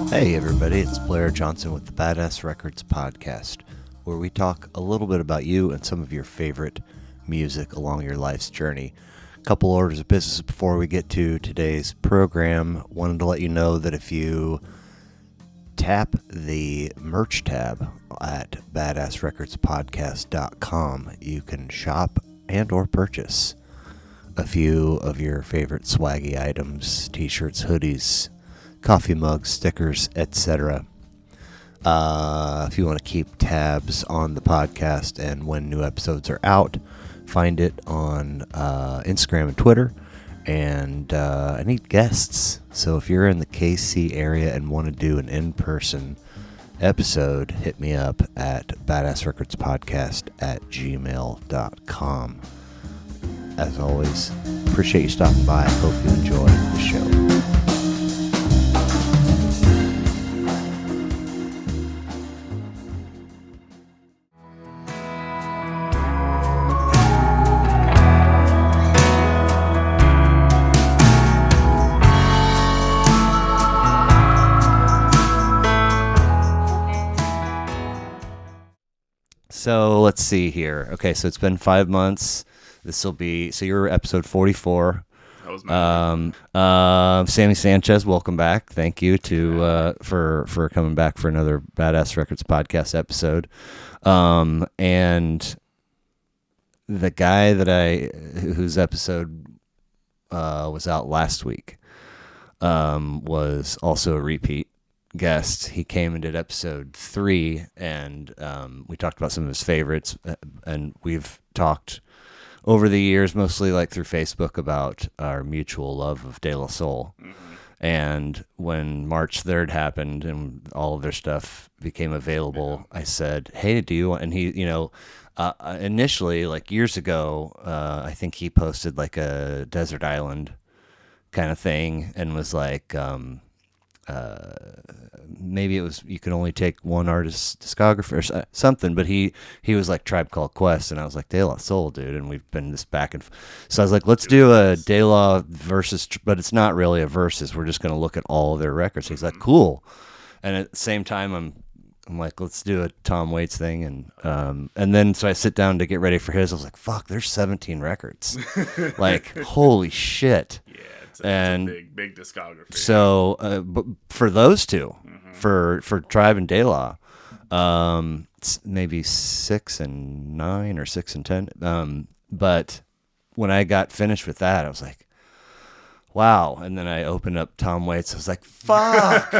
Hey everybody, it's Blair Johnson with the Badass Records podcast, where we talk a little bit about you and some of your favorite music along your life's journey. A couple orders of business before we get to today's program. Wanted to let you know that if you tap the merch tab at badassrecordspodcast.com, you can shop and or purchase a few of your favorite swaggy items, t-shirts, hoodies, coffee mugs, stickers, etc. If you want to keep tabs on the podcast and when new episodes are out, find it on Instagram and Twitter. And I need guests. So if you're in the KC area and want to do an in-person episode, hit me up at badassrecordspodcast@gmail.com. As always, appreciate you stopping by. I hope you enjoy the show. So let's see here. Okay, so it's been 5 months. This will be, so you're episode 44. That was my Sammy Sanchez, welcome back. Thank you for coming back for another Badass Records podcast episode. And the guy whose episode was out last week was also a repeat guest. He came and did episode 3, and we talked about some of his favorites, and we've talked over the years, mostly like through Facebook, about our mutual love of De La Soul. Mm-hmm. And when March 3rd happened and all of their stuff became available, I said, hey, do you want, and he, initially, like years ago, I think he posted like a desert island kind of thing and was like, maybe it was you could only take one artist's discography or something, but he was like Tribe Called Quest, and I was like, De La Soul, dude, and we've been this back and so I was like, let's do a De La versus, but it's not really a versus, we're just going to look at all of their records. He's like, cool. And at the same time I'm like, let's do a Tom Waits thing, and then so I sit down to get ready for his. I was like, fuck, there's 17 records. Like, holy shit. Yeah. It's And a big discography. so, but for those two, for Tribe and De La, it's maybe 6 and 9 or 6 and 10. But when I got finished with that, I was like, wow. And then I opened up Tom Waits. I was like, fuck,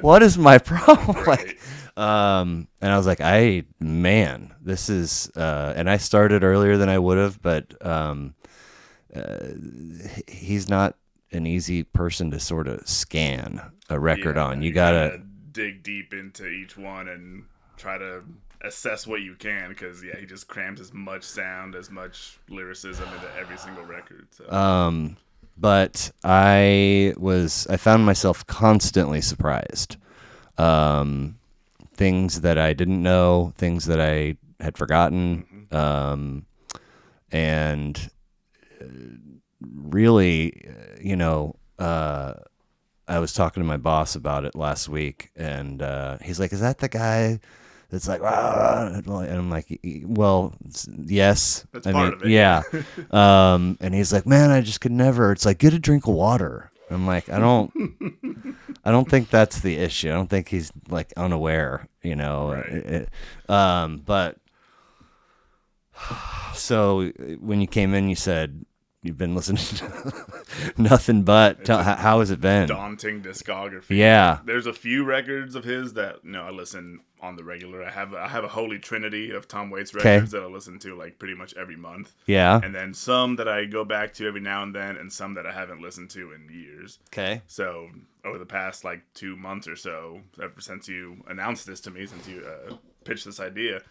what is my problem? Right. Like, and I was like, this is, and I started earlier than I would have, but, he's not an easy person to sort of scan a record on. You gotta dig deep into each one and try to assess what you can, because he just crams as much sound, as much lyricism into every single record. So. But I found myself constantly surprised. Things that I didn't know, things that I had forgotten, and really, I was talking to my boss about it last week, and he's like, is that the guy that's like, and I'm like, well, yes. That's part of it. Yeah. And he's like, man, I just could never. It's like, get a drink of water. I'm like, I don't think that's the issue. I don't think he's like unaware, Right. But so when you came in, you said you've been listening to nothing but. How has it been? Daunting discography. Yeah. There's a few records of his that I listen on the regular. I have a holy trinity of Tom Waits records that I listen to like pretty much every month. Yeah. And then some that I go back to every now and then, and some that I haven't listened to in years. Okay. So over the past like 2 months or so, ever since you announced this to me, since you pitched this idea,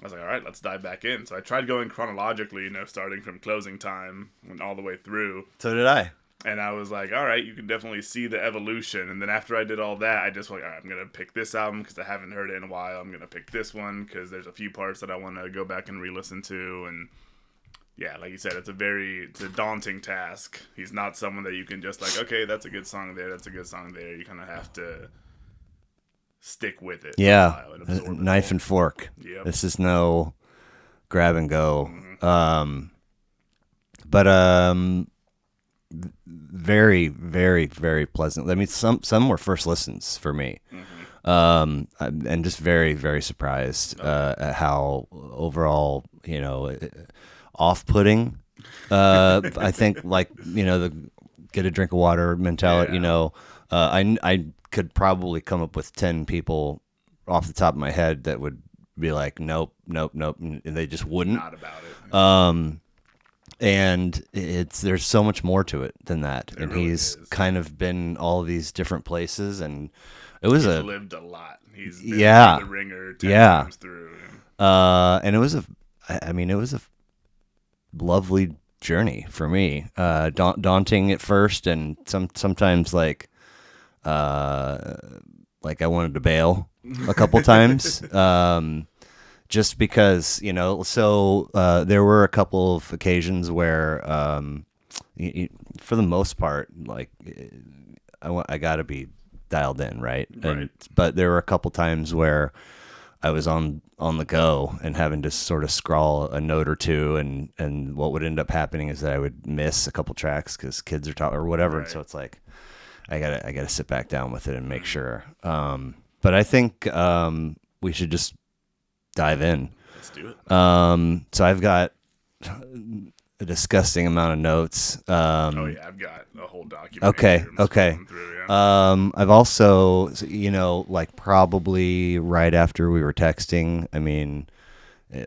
I was like, all right, let's dive back in. So I tried going chronologically, starting from closing time and all the way through. So did I. And I was like, all right, you can definitely see the evolution. And then after I did all that, I just went, all right, I'm going to pick this album because I haven't heard it in a while. I'm going to pick this one because there's a few parts that I want to go back and re-listen to. And yeah, like you said, it's a daunting task. He's not someone that you can just like, okay, that's a good song there, that's a good song there. You kind of have to stick with it for a while and absorb knife it and fork. Yep. This is no grab and go. Mm-hmm. But very, very, very pleasant. I mean, some were first listens for me. And just very, very surprised at how overall, off-putting. I think, like, the get a drink of water mentality. Yeah. I could probably come up with 10 people off the top of my head that would be like, nope, nope, nope, and they just wouldn't. Not about it. And there's so much more to it than that. And really he's is. kind of been all of these different places, and it He's was lived a lot. He's been through the ringer 10 times through. And it was it was a lovely journey for me. Daunting at first, and sometimes like I wanted to bail a couple times. Just because, so there were a couple of occasions where, for the most part, like I got to be dialed in, right? But there were a couple times where I was on the go and having to sort of scrawl a note or two, and what would end up happening is that I would miss a couple tracks because kids are talking or whatever, and so it's like I gotta sit back down with it and make sure. But I think we should just dive in. Let's do it. So I've got a disgusting amount of notes. I've got a whole document. Okay. Through, yeah. I've also, like probably right after we were texting. I mean,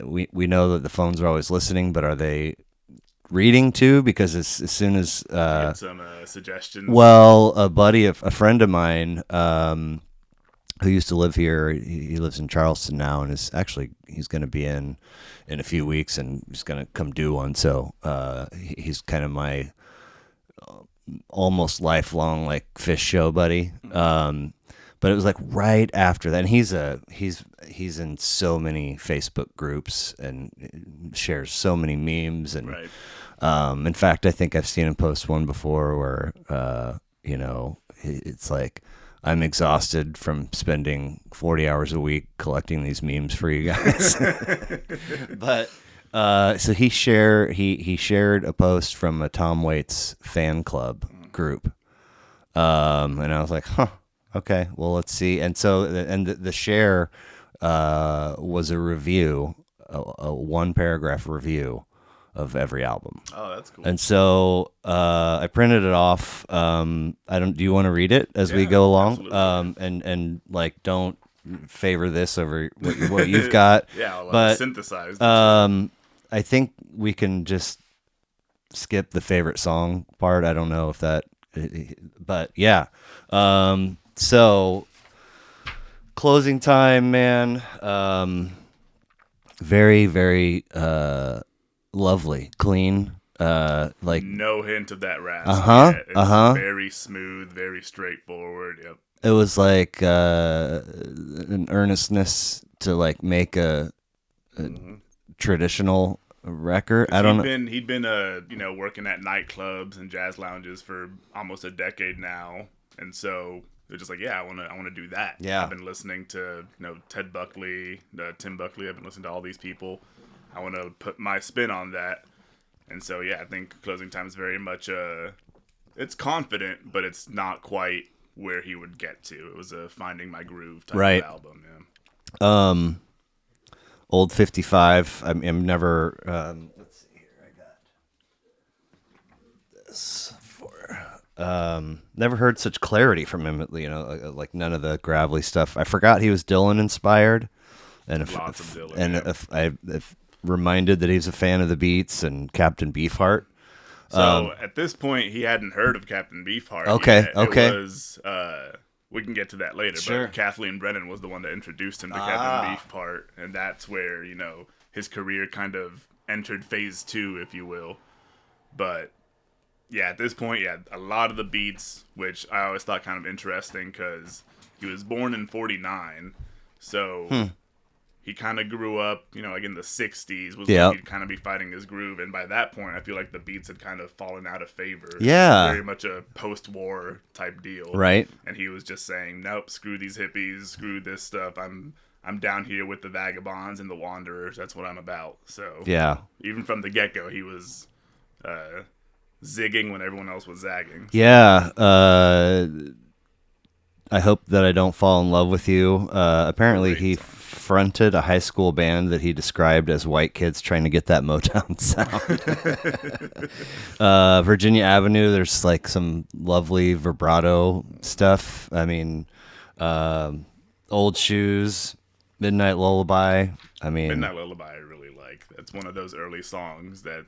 we know that the phones are always listening, but are they reading too? Because as soon as Get some suggestions. well, a friend of mine, who used to live here, he lives in Charleston now, and he's going to be in a few weeks, and he's going to come do one. So he's kind of my almost lifelong like fish show buddy. But it was like right after that. And he's in so many Facebook groups and shares so many memes, and in fact, I think I've seen him post one before where it's like, I'm exhausted from spending 40 hours a week collecting these memes for you guys. But so he shared a post from a Tom Waits fan club group, and I was like, okay, well, let's see. And so the share was a review, a 1-paragraph review of every album. Oh, that's cool. And so I printed it off. Do you want to read it as we go along? And like, don't favor this over what you've got. I'll synthesize. I think we can just skip the favorite song part. I don't know if that, but yeah. So closing time, man. Very, very lovely, clean, like no hint of that rasp. It's very smooth, very straightforward. Yep. It was like an earnestness to like make a traditional record. I don't know. He'd been working at nightclubs and jazz lounges for almost a decade now, and so they're just like, I want to do that. Yeah. I've been listening to Ted Buckley, Tim Buckley. I've been listening to all these people. I want to put my spin on that. And so, I think Closing Time is very much it's confident, but it's not quite where he would get to. It was a finding my groove type of album. Yeah. Old 55. I'm never. Let's see here. I got this for. Never heard such clarity from him. Like none of the gravelly stuff. I forgot he was Dylan inspired, and Lots of Dylan. And if reminded that he's a fan of the Beats and Captain Beefheart. So at this point, he hadn't heard of Captain Beefheart. Okay. It was, we can get to that later, sure. But Kathleen Brennan was the one that introduced him to Captain Beefheart, and that's where, his career kind of entered phase 2, if you will. But, at this point, a lot of the beats, which I always thought kind of interesting because he was born in 49, so... he kind of grew up, like in the 60s was Yep. when he'd kind of be finding his groove. And by that point, I feel like the beats had kind of fallen out of favor. Yeah. Very much a post-war type deal. Right. And he was just saying, nope, screw these hippies, screw this stuff. I'm down here with the vagabonds and the wanderers. That's what I'm about. So Yeah. even from the get-go, he was zigging when everyone else was zagging. Yeah. I hope that I don't fall in love with you. Apparently, he fronted a high school band that he described as white kids trying to get that Motown sound. Virginia Avenue, there's like some lovely vibrato stuff. I mean, Old Shoes, Midnight Lullaby. Midnight Lullaby I really like. That's one of those early songs that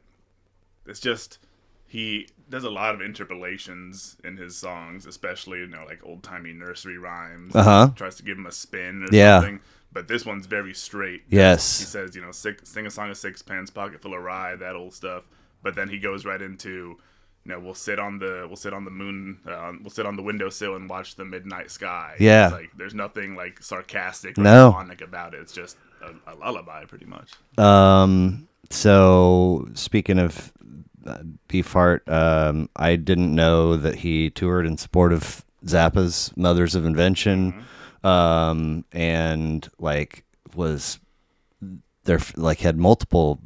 it's just... He does a lot of interpolations in his songs, especially, like old-timey nursery rhymes. Tries to give him a spin or something. But this one's very straight. Yes. He says, sing a song of sixpence, pocket full of rye, that old stuff. But then he goes right into, we'll sit on the moon, we'll sit on the windowsill and watch the midnight sky. Yeah. It's like, there's nothing like sarcastic or No. ironic about it. It's just a lullaby, pretty much. So speaking of Beefheart, I didn't know that he toured in support of Zappa's Mothers of Invention, and was there, had multiple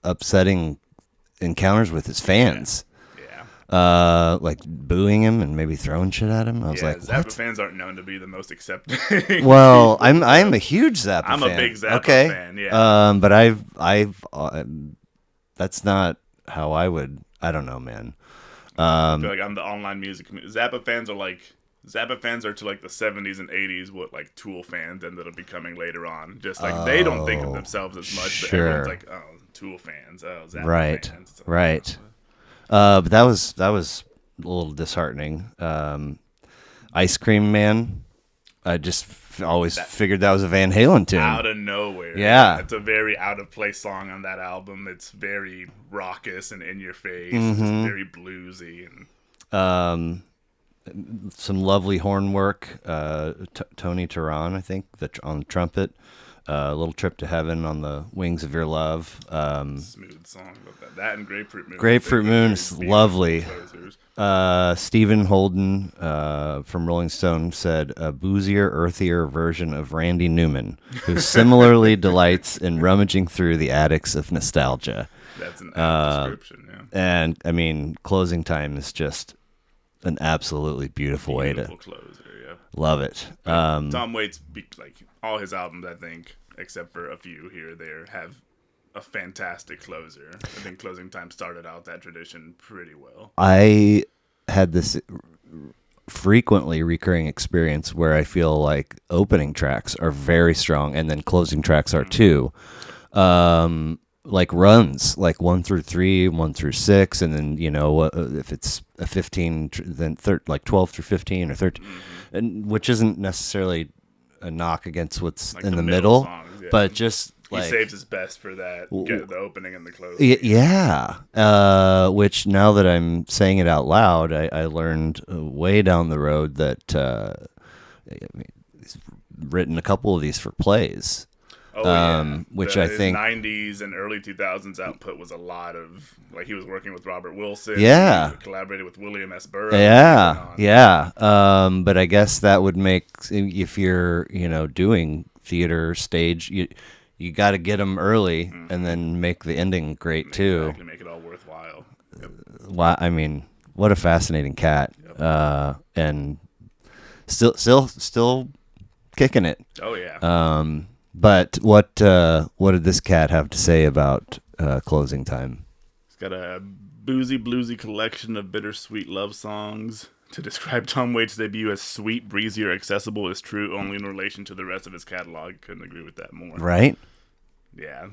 upsetting encounters with his fans. Yeah. Booing him and maybe throwing shit at him. I was like, Zappa what? fans aren't known to be the most accepting. Well, I'm a huge Zappa fan. I'm a big Zappa fan. Yeah. But I've that's not how I would. I don't know, man. I feel like I'm the online music community. Zappa fans are to like the 70s and 80s what like Tool fans ended up becoming later on. Just like they don't think of themselves as much, but everyone's like, oh, Tool fans, oh, Zappa fans. Right. But that was a little disheartening. Ice Cream Man. I just always figured that was a Van Halen tune. Out of nowhere. Yeah. It's a very out of place song on that album. It's very raucous and in your face. It's very bluesy. And some lovely horn work. Tony Turan, I think, on the trumpet. Little Trip to Heaven on the Wings of Your Love. Smooth song about that and Grapefruit Moon. Grapefruit Moon is lovely. Stephen Holden from Rolling Stone said a boozier, earthier version of Randy Newman, who similarly delights in rummaging through the attics of nostalgia. That's an apt description, yeah. And, Closing Time is just an absolutely beautiful way to closer, yeah. Love it. Tom Waits, all his albums, I think, except for a few here or there, have a fantastic closer. I think Closing Time started out that tradition pretty well. I had this frequently recurring experience where I feel like opening tracks are very strong and then closing tracks are too. Like runs, like 1 through 3, 1 through 6, and then, if it's a 15, then 12 through 15 or 13, and which isn't necessarily a knock against what's in the middle songs, yeah. But just he saves his best for that, the opening and the closing. Yeah. Which now that I'm saying it out loud, I learned way down the road that he's written a couple of these for plays. Which I think 90s and early 2000s output was a lot of he was working with Robert Wilson. Yeah, he collaborated with William S. Burroughs. Yeah. But I guess that would make, if you're doing theater stage, you got to get them early and then make the ending great too. Exactly, make it all worthwhile. Yep. Wow, I mean, what a fascinating cat. Yep. And still kicking it. Oh yeah. But what did this cat have to say about Closing Time? He's got a boozy, bluesy collection of bittersweet love songs. To describe Tom Waits' debut as sweet, breezy, or accessible is true only in relation to the rest of his catalog. Couldn't agree with that more. Right? Yeah,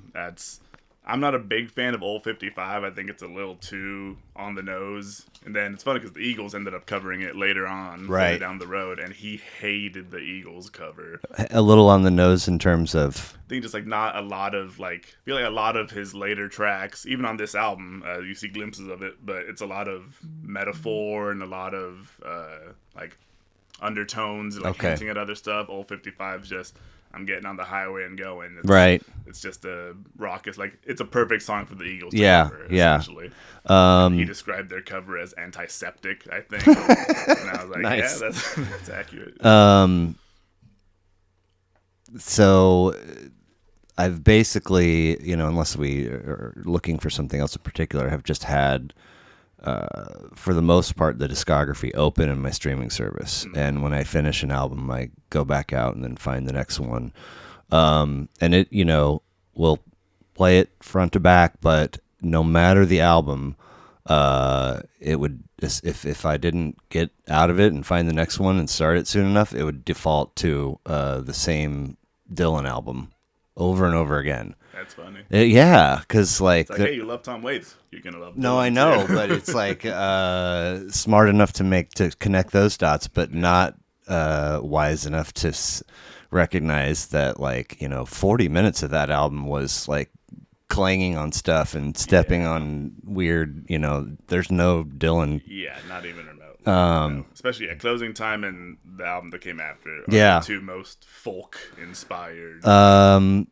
I'm not a big fan of Old 55. I think it's a little too on the nose. And then it's funny because the Eagles ended up covering it later on, right down the road, and he hated the Eagles cover. A little on the nose in terms of, I think just not a lot of I feel like a lot of his later tracks, even on this album, you see glimpses of it, but it's a lot of metaphor and a lot of undertones, hinting at other stuff. Old 55's just, I'm getting on the highway and going. Right. It's just a raucous, like, it's a perfect song for the Eagles to Yeah, cover, yeah. essentially. He described their cover as antiseptic, I think. And I was like, Nice. yeah, that's accurate. So I've basically, unless we are looking for something else in particular, have just had, for the most part, the discography open in my streaming service. And when I finish an album, I go back out and then find the next one. And it, will play it front to back, but no matter the album, it would, if I didn't get out of it and find the next one and start it soon enough, it would default to the same Dylan album over and over again. That's funny. Yeah, because It's like, hey, you love Tom Waits. You're going to love Dylan. No, I know, but it's like smart enough to connect those dots, but not wise enough to recognize that, 40 minutes of that album was like clanging on stuff and stepping on weird, there's no Dylan. Yeah, not even remote. No. Especially at Closing Time and the album that came after. The two most folk inspired.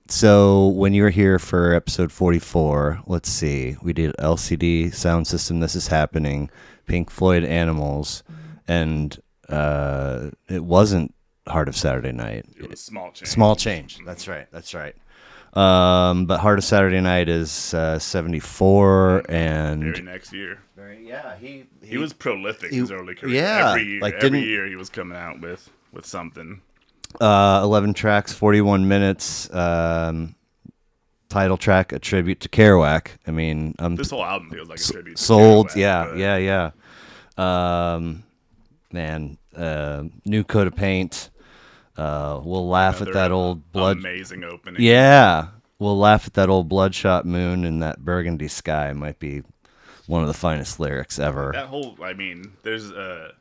So when you were here for episode 44, let's see, we did LCD Soundsystem, This Is Happening, Pink Floyd, Animals, and it wasn't Heart of Saturday Night. It was Small Change. Small Change. That's right. But Heart of Saturday Night is 74, and very next year. Yeah, he was prolific in his early career. Yeah, every year he was coming out with something. 11 tracks, 41 minutes. Title track, a tribute to Kerouac. I mean, this whole album feels like a tribute. Sold, to Kerouac, yeah. New Coat of Paint. We'll laugh at that old blood. Amazing opening. Yeah, we'll laugh at that old bloodshot moon and that burgundy sky. Might be one of the finest lyrics ever. That whole, there's I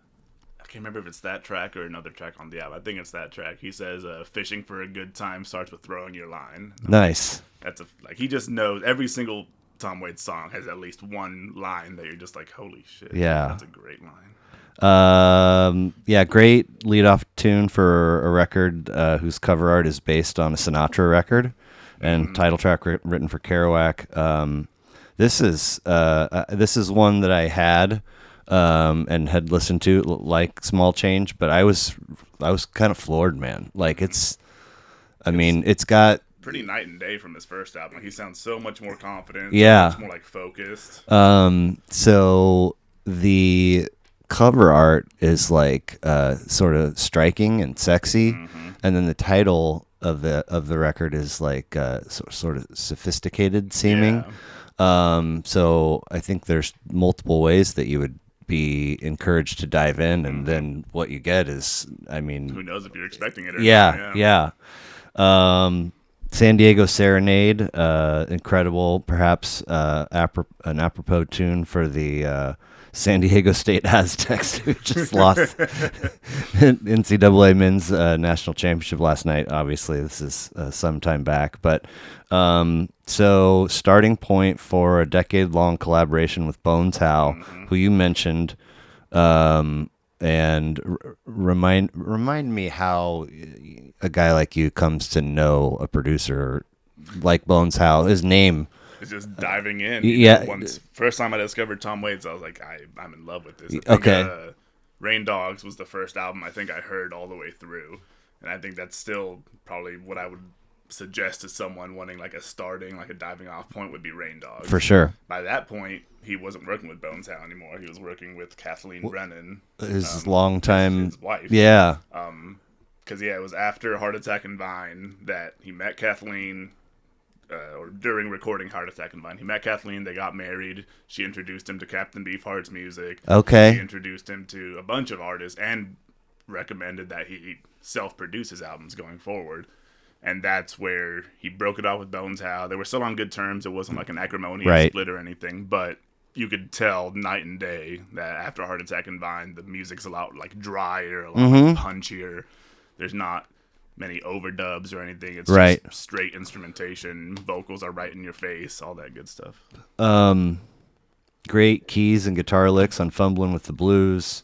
can't remember if it's that track or another track on the album. I think it's that track. He says, "Fishing for a good time starts with throwing your line." Nice. That's he just knows every single Tom Waits song has at least one line that you're just like, holy shit. Yeah, that's a great line. Great lead-off tune for a record whose cover art is based on a Sinatra record, and title track written for Kerouac. This is one that I had and had listened to, like Small Change, but I was kind of floored, man. Like it's got pretty night and day from his first album. He sounds so much more confident. Yeah, so much more focused. So the cover art is sort of striking and sexy, and then the title of the record is sort of sophisticated seeming. So I think there's multiple ways that you would be encouraged to dive in, and then what you get is, who knows if you're expecting it or not. Yeah. San Diego Serenade, incredible, perhaps an apropos tune for the San Diego State Aztecs, who just lost NCAA men's national championship last night. Obviously, this is some time back. But so starting point for a decade-long collaboration with Bones Howe, who you mentioned, and remind me how a guy like you comes to know a producer like Bones Howe. His name. It's just diving in. First time I discovered Tom Waits, I was like, I'm in love with this. I think, Rain Dogs was the first album I think I heard all the way through, and I think that's still probably what I would suggest to someone wanting a starting, a diving off point would be Rain Dogs. For sure. By that point, he wasn't working with Bones Howe anymore. He was working with Kathleen Brennan, his longtime his wife. Yeah. Because it was after Heartattack and Vine that he met Kathleen. Or during recording Heartattack and Vine, he met Kathleen. They got married. She introduced him to Captain Beefheart's music. Okay. She introduced him to a bunch of artists and recommended that he self-produce his albums going forward. And that's where he broke it off with Bones Howe. They were still on good terms. It wasn't like an acrimonious split or anything, but you could tell night and day that after Heartattack and Vine, the music's a lot drier, a lot punchier. There's not many overdubs or anything. It's just straight instrumentation. Vocals are right in your face. All that good stuff. Great keys and guitar licks on Fumbling with the Blues.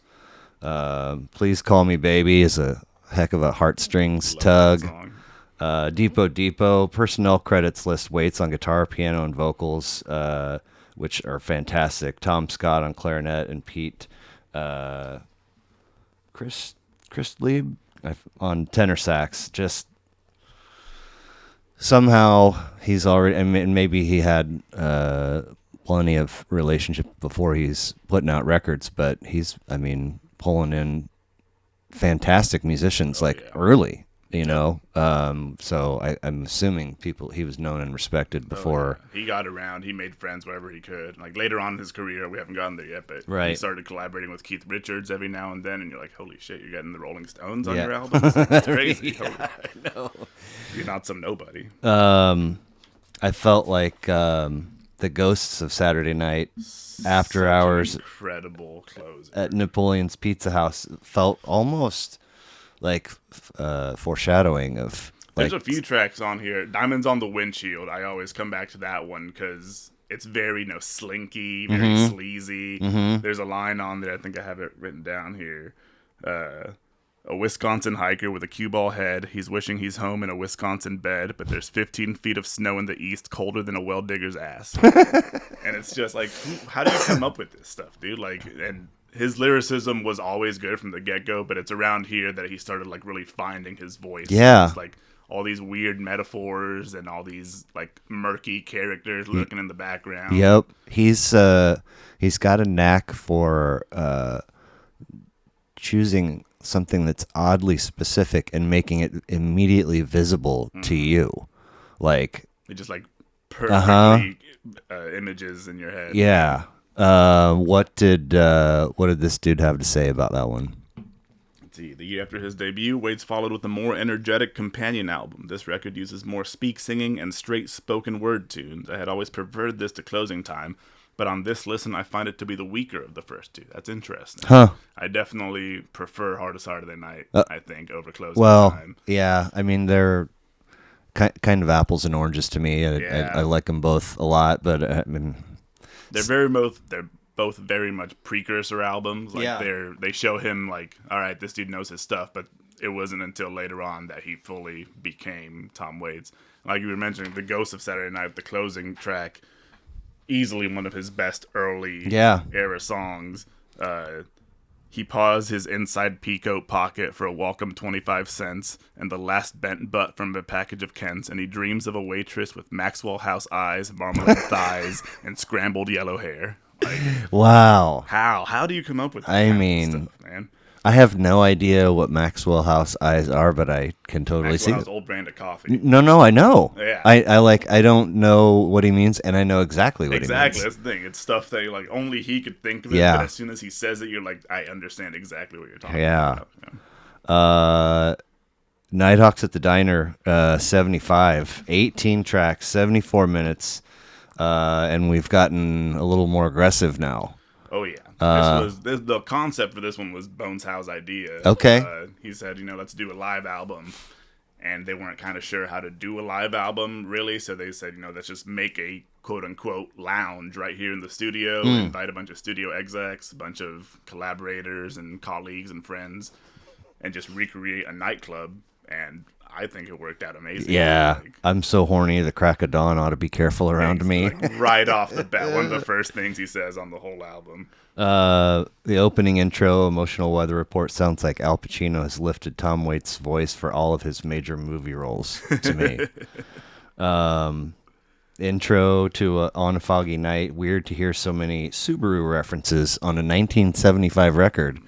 Please Call Me Baby is a heck of a heartstrings tug. Depot. Personnel credits list Waits on guitar, piano, and vocals, which are fantastic. Tom Scott on clarinet and Pete Chris Lieb on tenor sax. Just somehow he's already, and maybe he had plenty of relationship before he's putting out records, but he's, pulling in fantastic musicians early. So I'm assuming he was known and respected before. He got around, he made friends wherever he could. Like later on in his career, we haven't gotten there yet, but he started collaborating with Keith Richards every now and then, and you're like, holy shit, you're getting the Rolling Stones on your albums? That's crazy. I know. You're not some nobody. I felt like the Ghosts of Saturday Night After Hours, incredible close at Napoleon's Pizza House, felt almost like foreshadowing of. There's a few tracks on here. Diamonds on the Windshield. I always come back to that one because it's very slinky, very sleazy. There's a line on there. I think I have it written down here. A Wisconsin hiker with a cue ball head. He's wishing he's home in a Wisconsin bed, but there's 15 feet of snow in the east, colder than a well digger's ass. And it's just like, how do you come up with this stuff, dude? Like, and his lyricism was always good from the get-go, but it's around here that he started really finding his voice. Yeah. It's like all these weird metaphors and all these murky characters lurking in the background. Yep. He's got a knack for choosing something that's oddly specific and making it immediately visible to you. It just perfectly images in your head. Yeah. What did this dude have to say about that one? Let's see. The year after his debut, Waits followed with a more energetic companion album. This record uses more speak singing and straight spoken word tunes. I had always preferred this to Closing Time, but on this listen, I find it to be the weaker of the first two. That's interesting. Huh. I definitely prefer Hardest Saturday Night, I think, over Closing Time. Well, yeah. They're kind of apples and oranges to me. I like them both a lot, but they're both very much precursor albums. They show him all right, this dude knows his stuff, but it wasn't until later on that he fully became Tom Waits. Like you were mentioning, The Ghost of Saturday Night, the closing track, easily one of his best early era songs. He paused his inside peacoat pocket for a welcome 25 cents and the last bent butt from a package of Kents, and he dreams of a waitress with Maxwell House eyes, marmalade thighs, and scrambled yellow hair. Wow. How do you come up with that kind of stuff, man? I have no idea what Maxwell House eyes are, but I can totally see Maxwell House, old brand of coffee. No, I know. Yeah. I don't know what he means, and I know exactly what he means. Exactly, that's the thing. It's stuff that only he could think of it, but as soon as he says it, you're like, I understand exactly what you're talking about. Yeah. Nighthawks at the Diner, 75, 18 tracks, 74 minutes, and we've gotten a little more aggressive now. Oh, yeah. The concept for this one was Bones Howe's idea. Okay. He said, let's do a live album. And they weren't kind of sure how to do a live album, really. So they said, let's just make a quote-unquote lounge right here in the studio. Invite a bunch of studio execs, a bunch of collaborators and colleagues and friends, and just recreate a nightclub. And I think it worked out amazing. Yeah, I'm so horny. The crack of dawn ought to be careful around me. Right off the bat, one of the first things he says on the whole album. The opening intro, Emotional Weather Report, sounds like Al Pacino has lifted Tom Waits' voice for all of his major movie roles to me. Intro to On a Foggy Night. Weird to hear so many Subaru references on a 1975 record.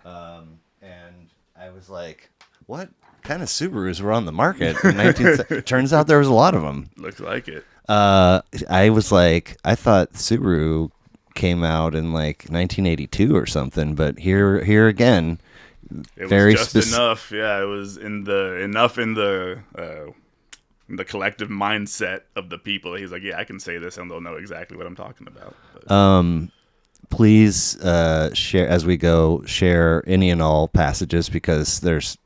And I was like, what kind of Subarus were on the market in turns out there was a lot of them. Looks like it. I was like, I thought Subaru came out in 1982 or something, but here again, it very was just enough. Yeah, it was enough in the collective mindset of the people that he's like, yeah, I can say this and they'll know exactly what I'm talking about. But. Please share as we go. Share any and all passages because there's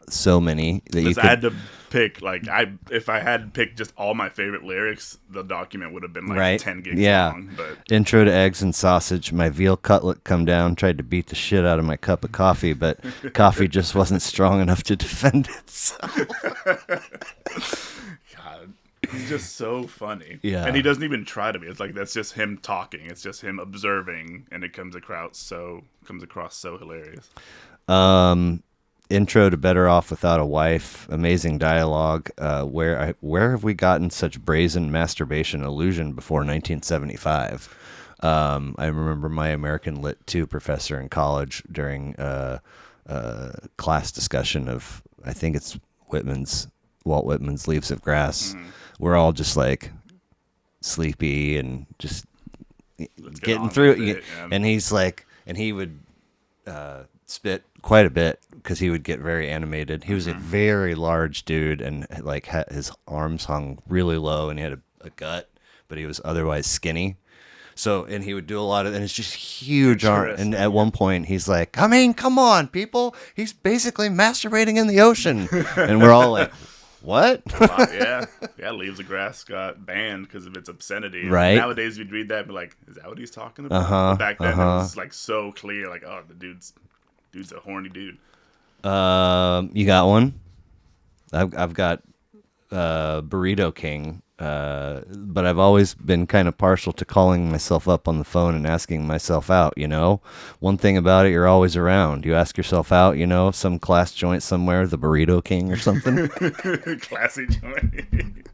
so many that I had to pick, like, if I had picked just all my favorite lyrics, the document would have been like Right. 10 gigs Yeah. long. But Intro to Eggs and Sausage. My veal cutlet come down, tried to beat the shit out of my cup of coffee, but coffee just wasn't strong enough to defend itself. God, he's just so funny. Yeah. And he doesn't even try to be. It's like, that's just him talking. It's just him observing, and it comes across so hilarious. Intro to Better Off Without a Wife. Amazing dialogue. Where have we gotten such brazen masturbation illusion before 1975? I remember my American Lit 2 professor in college during class discussion of, I think it's Walt Whitman's Leaves of Grass. We're all just like sleepy and just getting through it. Yeah. And he's like, and he would spit quite a bit because he would get very animated. He was a very large dude and like his arms hung really low and he had a gut, but he was otherwise skinny. So, and he would do a lot of, and it's just huge arm. And at one point he's like, I mean, come on, people. He's basically masturbating in the ocean. And we're all like, what? Yeah. Leaves of Grass got banned because of its obscenity. Right. Nowadays, we'd read that and be like, is that what he's talking about? But back then, it was like so clear, like, oh, the dude's a horny dude. You got one? I've got Burrito King, but I've always been kind of partial to calling myself up on the phone and asking myself out, you know? One thing about it, you're always around. You ask yourself out, you know, some class joint somewhere, the Burrito King or something. Classy joint.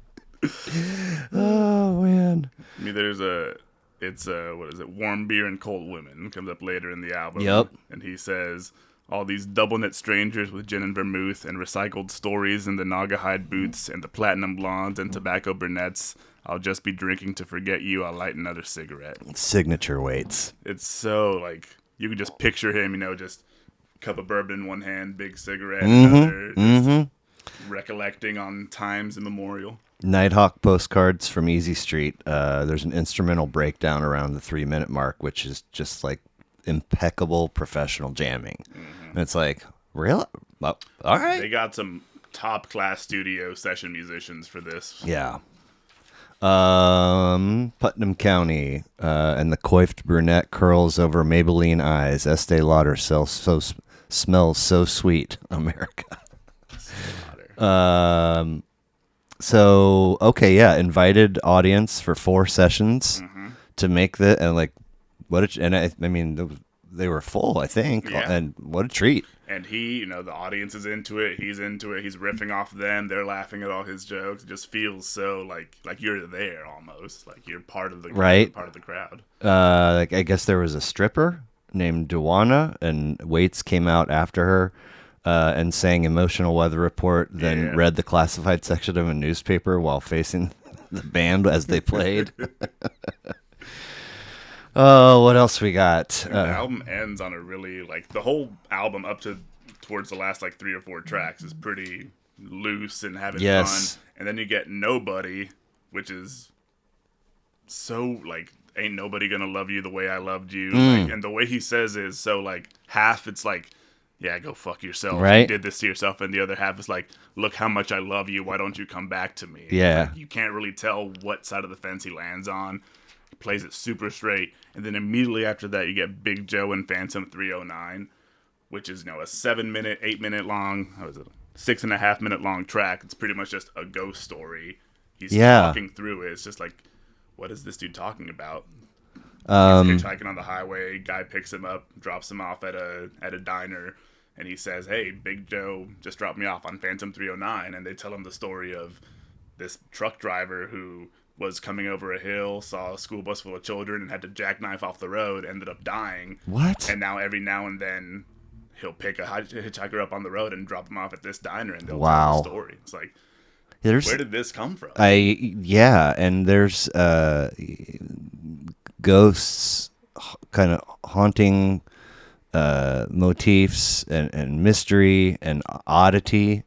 Oh, man. I mean, it's what is it? Warm Beer and Cold Women comes up later in the album. Yep. And he says, all these double-knit strangers with gin and vermouth and recycled stories and the Naugahyde boots and the platinum blondes and tobacco brunettes. I'll just be drinking to forget you. I'll light another cigarette. Signature weights. It's so, like, you can just picture him, you know, just cup of bourbon in one hand, big cigarette in another, just recollecting on times immemorial. Nighthawk postcards from Easy Street. There's an instrumental breakdown around the 3-minute mark, which is just like impeccable professional jamming. And it's like, really? Well, all right. They got some top-class studio session musicians for this. Yeah. Putnam County, and the coiffed brunette curls over Maybelline eyes. Estee Lauder smells so sweet, America. So, okay, yeah, invited audience for 4 sessions to make the, and like, I mean, they were full, I think, and what a treat. And he, you know, the audience is into it, he's riffing off them, they're laughing at all his jokes. It just feels so like you're there almost, like you're part of the crowd. Like I guess there was a stripper named Duana, and Waits came out after her. And sang Emotional Weather Report, then read the classified section of a newspaper while facing the band as they played. Oh, what else we got? The album ends on a really, like, the whole album up to towards the last, like, 3 or 4 tracks is pretty loose and having fun. And then you get Nobody, which is so, like, ain't nobody gonna love you the way I loved you. Like, and the way he says is so, like, half it's like, yeah, go fuck yourself. Right. You did this to yourself. And the other half is like, look how much I love you. Why don't you come back to me? Yeah. Like, you can't really tell what side of the fence he lands on. He plays it super straight. And then immediately after that, you get Big Joe and Phantom 309, which is, you know, a 7-minute, 8-minute long, 6.5-minute long track. It's pretty much just a ghost story. He's talking through it. It's just like, what is this dude talking about? He's hitchhiking on the highway. Guy picks him up, drops him off at a diner. And he says, hey, Big Joe just dropped me off on Phantom 309. And they tell him the story of this truck driver who was coming over a hill, saw a school bus full of children, and had to jackknife off the road, ended up dying. What? And now every now and then he'll pick a hitchhiker up on the road and drop him off at this diner, and they'll tell the story. It's like, where did this come from? And there's ghosts kind of haunting motifs and mystery and oddity,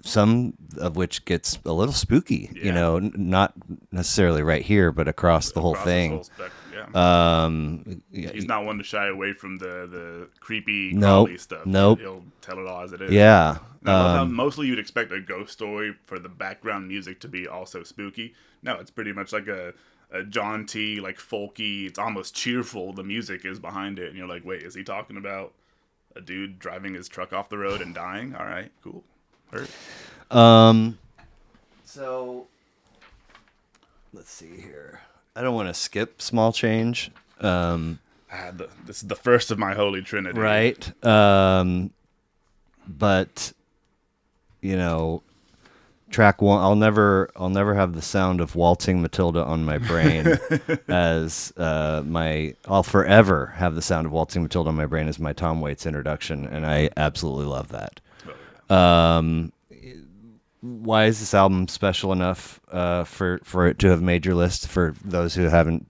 some of which gets a little spooky, you know, not necessarily right here, but across the whole thing. He's not one to shy away from the creepy, Nope. crawly stuff. Nope. He'll tell it all as it is. Yeah. And I love how mostly you'd expect a ghost story for the background music to be also spooky. No, it's pretty much like a John T, like folky. It's almost cheerful. The music is behind it, and you're like, wait, is he talking about a dude driving his truck off the road and dying? All right, cool. Heard. So let's see here. I don't want to skip Small Change. This is the first of my holy trinity. Right. But track one, I'll never have the sound of Waltzing Matilda on my brain as I'll forever have the sound of Waltzing Matilda on my brain as my Tom Waits introduction, and I absolutely love that. Why is this album special enough for it to have made your list? For those who haven't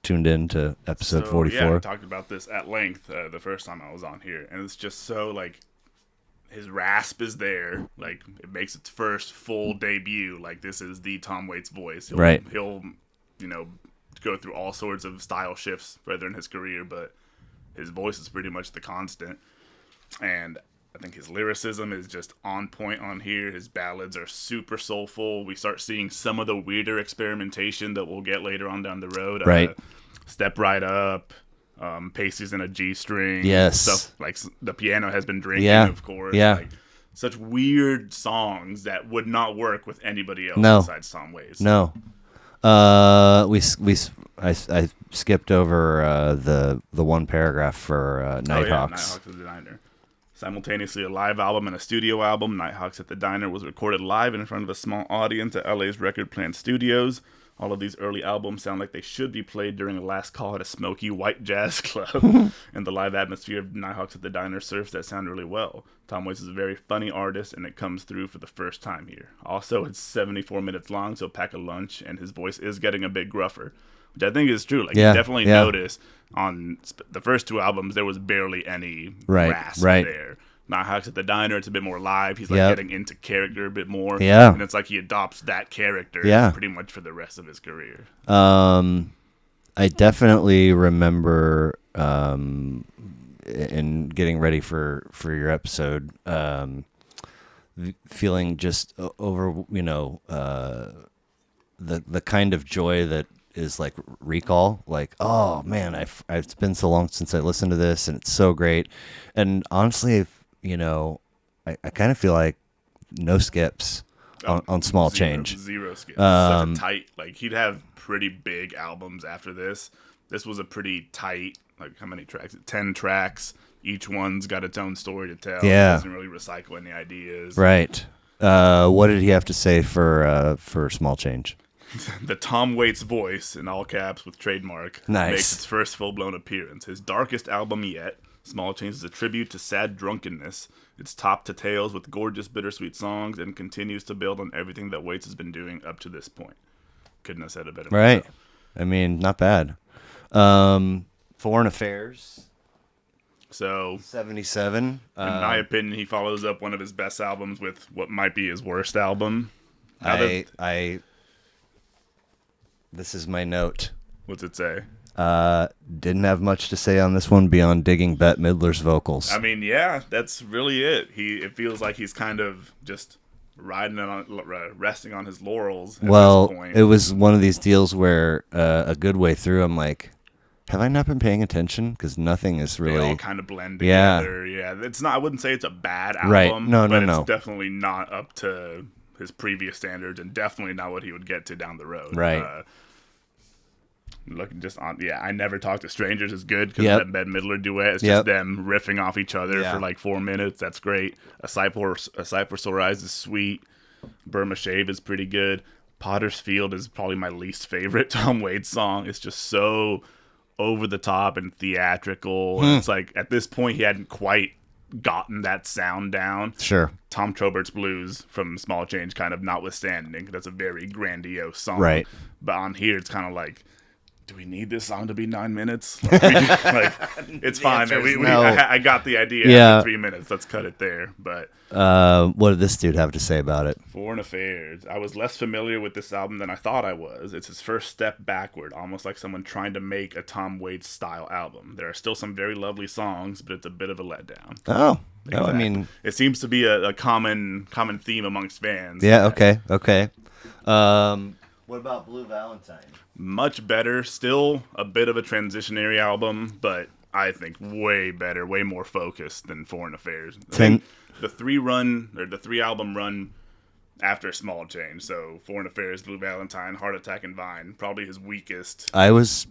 tuned in to episode 44, yeah, I talked about this at length the first time I was on here, and it's just so like his rasp is there, like it makes its first full debut. Like this is the Tom Waits voice. He'll go through all sorts of style shifts further in his career, but his voice is pretty much the constant, and I think his lyricism is just on point on here. His ballads are super soulful. We start seeing some of the weirder experimentation that we'll get later on down the road. Right. Step Right Up, Pacey's in a G string. Yes. Stuff like The Piano Has Been Drinking, of course. Yeah. Like, such weird songs that would not work with anybody else besides Tom Waits. No. I skipped over the one paragraph for Nighthawks. Nighthawks at the Diner. Simultaneously a live album and a studio album, Nighthawks at the Diner was recorded live in front of a small audience at LA's Record Plant Studios. All of these early albums sound like they should be played during a last call at a smoky white jazz club, and the live atmosphere of Nighthawks at the Diner serves that sound really well. Tom Waits is a very funny artist, and it comes through for the first time here. Also, it's 74 minutes long, so pack a lunch, and his voice is getting a bit gruffer, which I think is true. Like, you definitely notice on the first two albums, there was barely any rasp there. Nighthawks at the Diner, it's a bit more live. He's like getting into character a bit more. Yeah. And it's like he adopts that character pretty much for the rest of his career. I definitely remember in getting ready for your episode, feeling just over, the kind of joy that is like recall, like, oh man, it's been so long since I listened to this and it's so great. And honestly, I kind of feel like no skips on Small Change. Zero skips. Such a tight, like he'd have pretty big albums after this. This was a pretty tight, like how many tracks? 10 tracks. Each one's got its own story to tell. Yeah. He doesn't really recycle any ideas. Right. What did he have to say for Small Change? The Tom Waits voice, in all caps with trademark, makes its first full-blown appearance. His darkest album yet, Small Change is a tribute to sad drunkenness. It's top to tails with gorgeous bittersweet songs and continues to build on everything that Waits has been doing up to this point. Couldn't have said it better myself. Right. I mean, not bad. Foreign Affairs. So 77. In my opinion, he follows up one of his best albums with what might be his worst album. This is my note. What's it say? Didn't have much to say on this one beyond digging Bette Midler's vocals. I mean, yeah, that's really it. It feels like he's kind of just resting on his laurels. At this point. It was one of these deals where a good way through, I'm like, have I not been paying attention? Because nothing is really. They all kind of blend together. Yeah, it's not. I wouldn't say it's a bad album. Right. No. It's definitely not up to his previous standards, and definitely not what he would get to down the road. Right. Looking just on, I Never Talk to Strangers is good because that Bette Midler duet is just them riffing off each other for like 4 minutes. That's great. A Sight for Sore Eyes is sweet. Burma Shave is pretty good. Potter's Field is probably my least favorite Tom Waits song. It's just so over the top and theatrical. And it's like at this point he hadn't quite gotten that sound down. Sure. Tom Trobert's Blues from Small Change kind of notwithstanding. That's a very grandiose song. Right. But on here it's kind of like do we need this song to be 9 minutes? Like, it's fine, man. no. I got the idea after 3 minutes. Let's cut it there. But what did this dude have to say about it? Foreign Affairs. I was less familiar with this album than I thought I was. It's his first step backward, almost like someone trying to make a Tom Waits style album. There are still some very lovely songs, but it's a bit of a letdown. Oh, Exactly. I mean, it seems to be a common theme amongst fans. Yeah. Okay. What about Blue Valentine? Much better. Still a bit of a transitionary album, but I think way better, way more focused than Foreign Affairs. I think the 3-album run after Small Change. So Foreign Affairs, Blue Valentine, Heartattack and Vine, probably his weakest. I was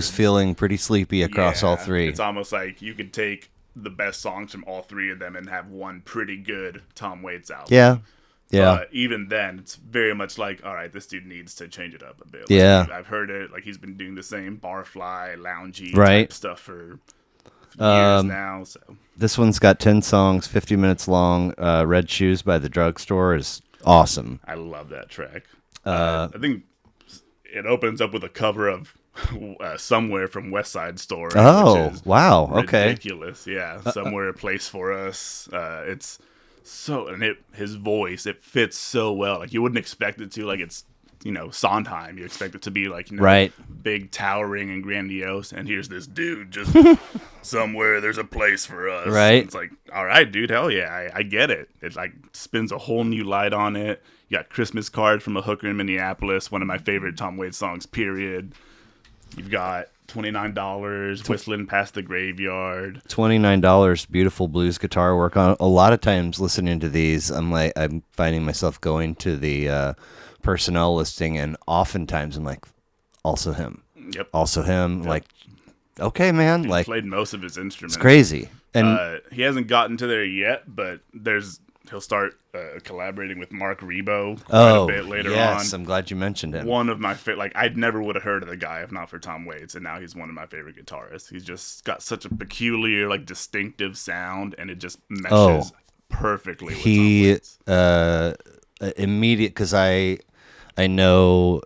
feeling pretty sleepy across all three. It's almost like you could take the best songs from all three of them and have one pretty good Tom Waits album. Yeah. But even then, it's very much like, all right, this dude needs to change it up a bit. Like, yeah. I've heard it. Like, he's been doing the same barfly, loungy right. type stuff for years now. So this one's got 10 songs, 50 minutes long. Red Shoes by the Drugstore is awesome. I love that track. I think it opens up with a cover of Somewhere from West Side Story. Oh, which is wow. Okay. ridiculous. Yeah. Somewhere, a Place for Us. It's so, and his voice, it fits so well. Like, you wouldn't expect it to. Like, it's, Sondheim. You expect it to be like, right. big, towering, and grandiose. And here's this dude just somewhere there's a place for us. Right. It's like, all right, dude, hell yeah, I get it. It like spins a whole new light on it. You got Christmas Card from a Hooker in Minneapolis, one of my favorite Tom Waits songs, period. You've got $29, Whistling Past the Graveyard. $29, beautiful blues guitar work. On a lot of times listening to these, I'm finding myself going to the personnel listing, and oftentimes I'm like, also him. Yep. Also him. Yep. Like, okay, man. He like, played most of his instruments. It's crazy. And he hasn't gotten to there yet, but he'll start collaborating with Mark Rebo quite a bit later on. Yes, I'm glad you mentioned him. One of my favorite, I never would have heard of the guy if not for Tom Waits, and now he's one of my favorite guitarists. He's just got such a peculiar, distinctive sound, and it just meshes perfectly with Tom Waits. Immediate, because I know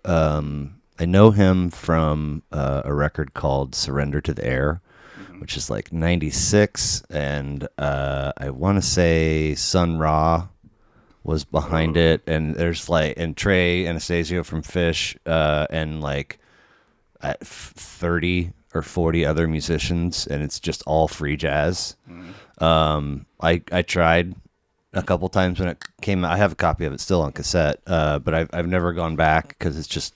him from a record called Surrender to the Air, which is like 96, and I want to say Sun Ra was behind it, and there's and Trey Anastasio from Fish, and 30 or 40 other musicians, and it's just all free jazz. I tried a couple times when it came out. I have a copy of it still on cassette, but I've never gone back because it's just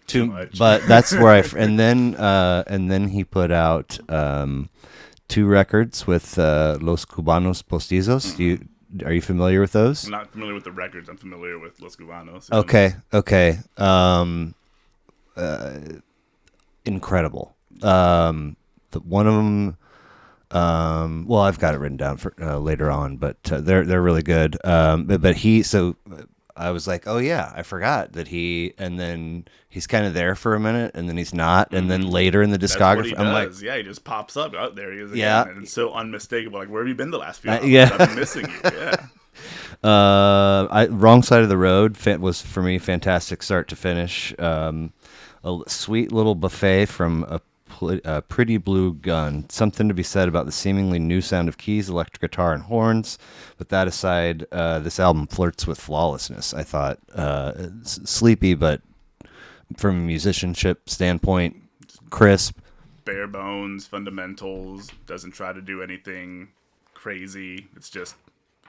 too much. But that's where and then he put out 2 records with Los Cubanos Postizos. Are you familiar with those? I'm not familiar with the records. I'm familiar with Los Cubanos. Okay. Incredible. One of them. Well, I've got it written down for later on, but they're really good. But I was like, oh yeah, I forgot that and then he's kind of there for a minute, and then he's not, and then later in the discography, I'm like, he just pops up. Oh, there he is again. Yeah, and it's so unmistakable. Like, where have you been the last few hours? I've been missing you. Yeah. Wrong Side of the Road was for me fantastic start to finish. A sweet little buffet from a Pretty Blue Gun. Something to be said about the seemingly new sound of keys, electric guitar, and horns. But that aside, this album flirts with flawlessness. I thought sleepy, but from a musicianship standpoint, crisp. Bare bones, fundamentals, doesn't try to do anything crazy. It's just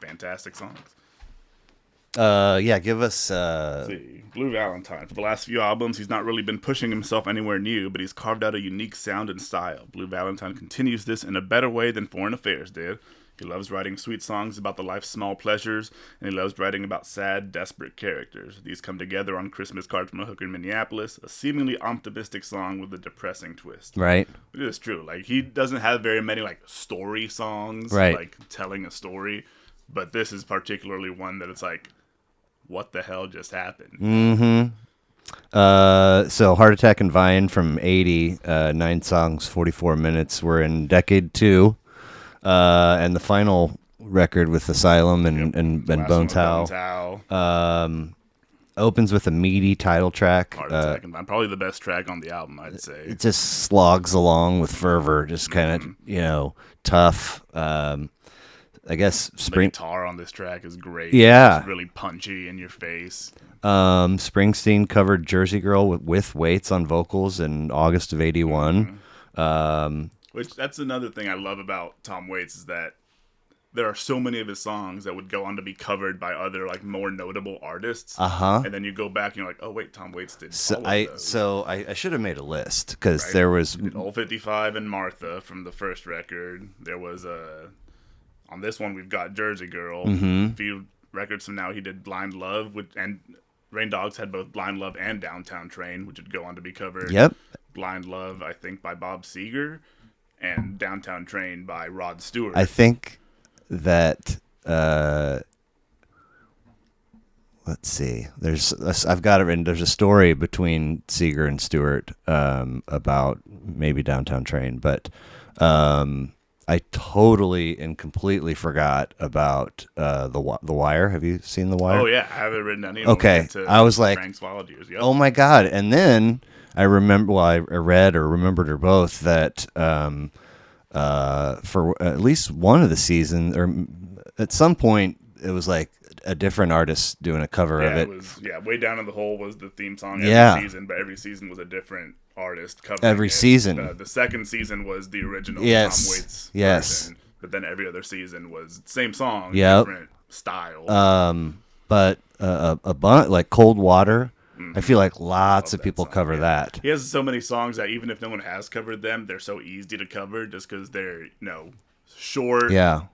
fantastic songs. Give us... Let's see. Blue Valentine. For the last few albums, he's not really been pushing himself anywhere new, but he's carved out a unique sound and style. Blue Valentine continues this in a better way than Foreign Affairs did. He loves writing sweet songs about the life's small pleasures, and he loves writing about sad, desperate characters. These come together on Christmas Card from a Hooker in Minneapolis, a seemingly optimistic song with a depressing twist. Right. But it is true. He doesn't have very many, story songs, right, telling a story, but this is particularly one that it's what the hell just happened? Mm-hmm. So Heartattack and Vine from 80, 9 songs, 44 minutes. We're in decade 2. And the final record with Asylum and Bone Towel. opens with a meaty title track. Heartattack and Vine, probably the best track on the album, I'd say. It just slogs along with fervor, just kind of tough. I guess The guitar on this track is great. Yeah. It's really punchy in your face. Springsteen covered Jersey Girl with Waits on vocals in August of '81. Which, that's another thing I love about Tom Waits, is that there are so many of his songs that would go on to be covered by other, like, more notable artists. And then you go back and you're like, oh wait, Tom Waits did all of those. So I should have made a list, because there was Old 55 and Martha from the first record. There was on this one we've got Jersey Girl. A few records from now he did Blind Love, and Rain Dogs had both Blind Love and Downtown Train, which would go on to be covered. Yep. Blind Love, I think, by Bob Seger, and Downtown Train by Rod Stewart. I think that let's see. I've got it written. There's a story between Seeger and Stewart about maybe Downtown Train, but I totally and completely forgot about the Wire. Have you seen The Wire? Oh yeah, I have it written down here. Okay, I was like, Frank's Wild Years. Yep. oh my god! And then I remember, I read or remembered or both that for at least one of the seasons, or at some point, it was like a different artist doing a cover of it. It was, Way Down in the Hole was the theme song every season, but every season was a different artist covering every it. season. The second season was the original Tom Waits version, but then every other season was same song, different style. But like Cold Water, I feel like lots of people cover that. He has so many songs that even if no one has covered them, they're so easy to cover just because they're short,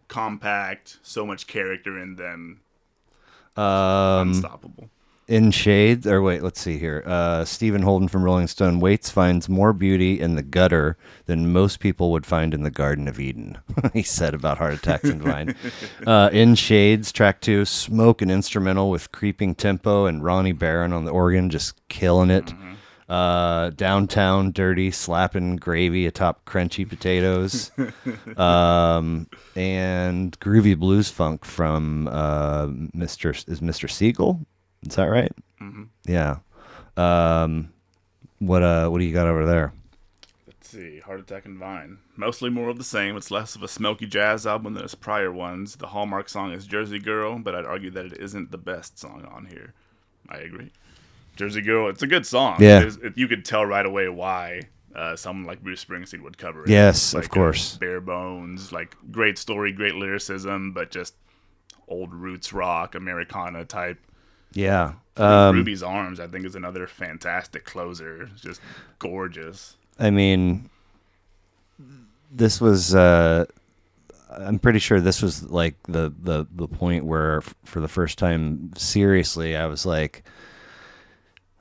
compact, so much character in them. Unstoppable. In Shades, or wait, let's see here. Stephen Holden from Rolling Stone. Waits finds more beauty in the gutter than most people would find in the Garden of Eden. He said about Heartattacks and Vine. In Shades, track 2, Smoke, an instrumental with creeping tempo and Ronnie Barron on the organ, just killing it. Downtown, dirty, slapping gravy atop crunchy potatoes. And groovy blues funk from Mr. Siegel. Is that right? Yeah. What do you got over there? Let's see. Heartattack and Vine. Mostly more of the same. It's less of a smoky jazz album than its prior ones. The hallmark song is Jersey Girl, but I'd argue that it isn't the best song on here. I agree. Jersey Girl, it's a good song. Yeah. You could tell right away why someone like Bruce Springsteen would cover it. Yes, like, of course. Bare bones, like great story, great lyricism, but just old roots rock, Americana type. Yeah. Ruby's Arms, I think, is another fantastic closer. It's just gorgeous. I mean, this was, I'm pretty sure this was like the point where, for the first time, seriously, I was like,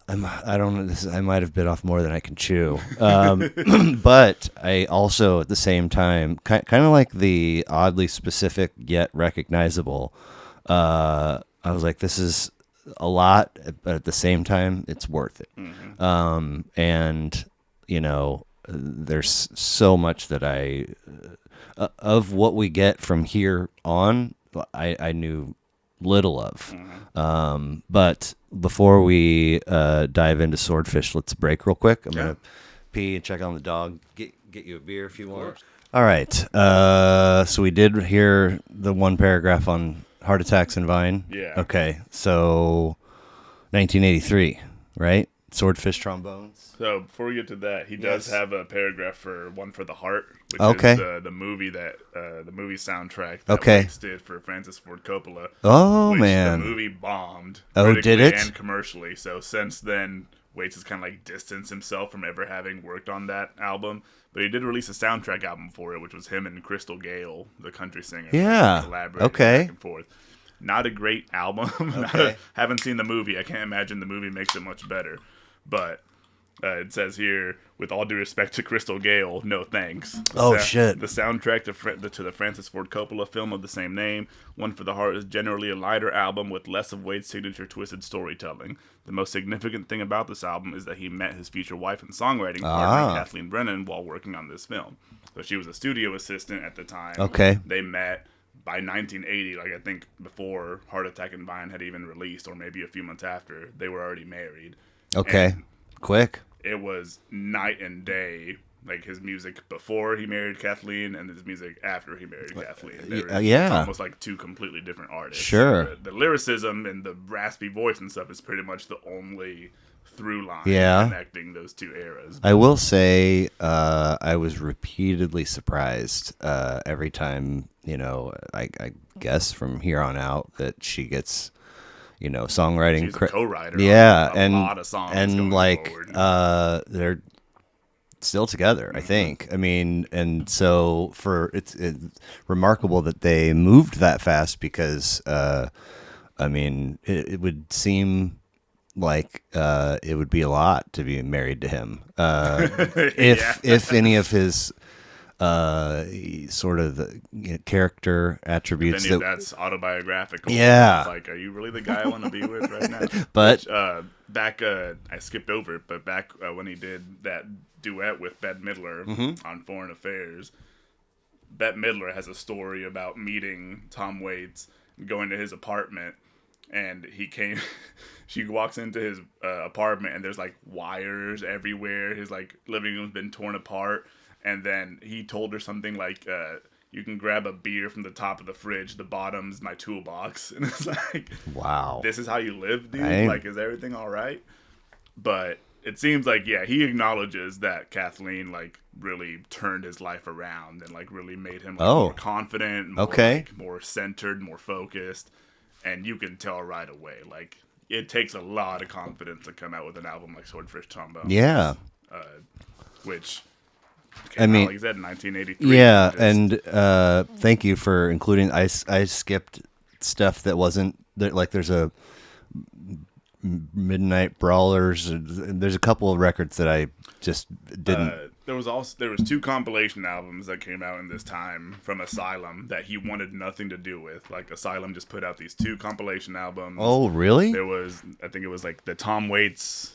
I don't know, I might have bit off more than I can chew. But I also, at the same time, kind of like the oddly specific yet recognizable, I was like, this is a lot, but at the same time, it's worth it. And, there's so much that of what we get from here on, I knew little of. But before we dive into Swordfish, let's break real quick. I'm going to pee and check on the dog. Get you a beer if you want. All right. So we did hear the one paragraph on Heartattacks and Vine. Yeah. Okay. So 1983, right? Swordfishtrombones. So before we get to that, he does have a paragraph for One for the Heart, which is the movie the movie soundtrack that Waits did for Francis Ford Coppola. Oh, which man. The movie bombed. Oh, did it? And commercially. So since then, Waits has kind of like distanced himself from ever having worked on that album. But he did release a soundtrack album for it, which was him and Crystal Gale, the country singer. Yeah. Collaborating back and forth. Not a great album. Haven't seen the movie. I can't imagine the movie makes it much better. But it says here, with all due respect to Crystal Gale, no thanks. Shit. The soundtrack to the Francis Ford Coppola film of the same name, One for the Heart, is generally a lighter album with less of Waits' signature twisted storytelling. The most significant thing about this album is that he met his future wife and songwriting partner, Kathleen Brennan, while working on this film. So she was a studio assistant at the time. Okay. They met. by 1980, like I think before Heartattack and Vine had even released, or maybe a few months after, they were already married. Okay. And Quick. it was night and day, like his music before he married Kathleen and his music after he married Kathleen. It's almost like two completely different artists. Sure. The lyricism and the raspy voice and stuff is pretty much the only through line connecting those two eras. I will say I was repeatedly surprised every time, I guess from here on out that she gets, songwriting. She's a co-writer on a lot of songs. And they're still together, I think. I mean, and so it's remarkable that they moved that fast because, it would seem like it would be a lot to be married to him if any of his sort of the character attributes that's autobiographical. Yeah, like, are you really the guy I want to be with right now? But back I skipped over it, but back when he did that duet with Bette Midler on Foreign Affairs, Bette Midler has a story about meeting Tom Waits, going to his apartment, and she walks into his apartment and there's like wires everywhere. His like living room's been torn apart. And then he told her something like, you can grab a beer from the top of the fridge. The bottom's my toolbox. And it's like, wow, this is how you live, dude? Like, is everything all right? But it seems like, he acknowledges that Kathleen like really turned his life around and like really made him more confident, more centered, more focused. And you can tell right away, like, it takes a lot of confidence to come out with an album like Swordfishtrombones. Yeah. Which, I mean, like you said, in 1983. Yeah, and thank you for including. I skipped stuff that wasn't there. Like, there's a Midnight Brawlers. There's a couple of records that I just didn't. There was two compilation albums that came out in this time from Asylum that he wanted nothing to do with. Like, Asylum just put out these two compilation albums. Oh, really? There was, I think it was like the Tom Waits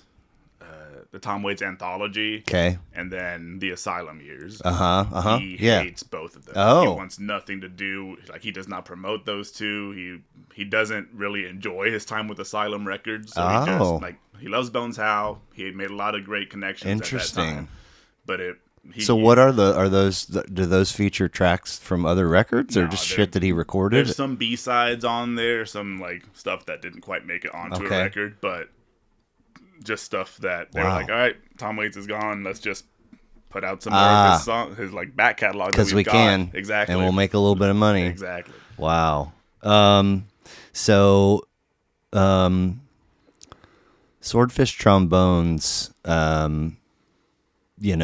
anthology. Okay. And then the Asylum years. He hates both of them. He wants nothing to do. Like, he does not promote those two. He doesn't really enjoy his time with Asylum Records. So he loves Bones Howe. He had made a lot of great connections. Interesting. At that time. But what are those? Do those feature tracks from other records, or just shit that he recorded? There's some B-sides on there, some like stuff that didn't quite make it onto a record, but just stuff that they were like, all right, Tom Waits is gone, let's just put out some more of his like back catalog because we can, exactly, and we'll make a little bit of money. Exactly. Wow. Swordfishtrombones. It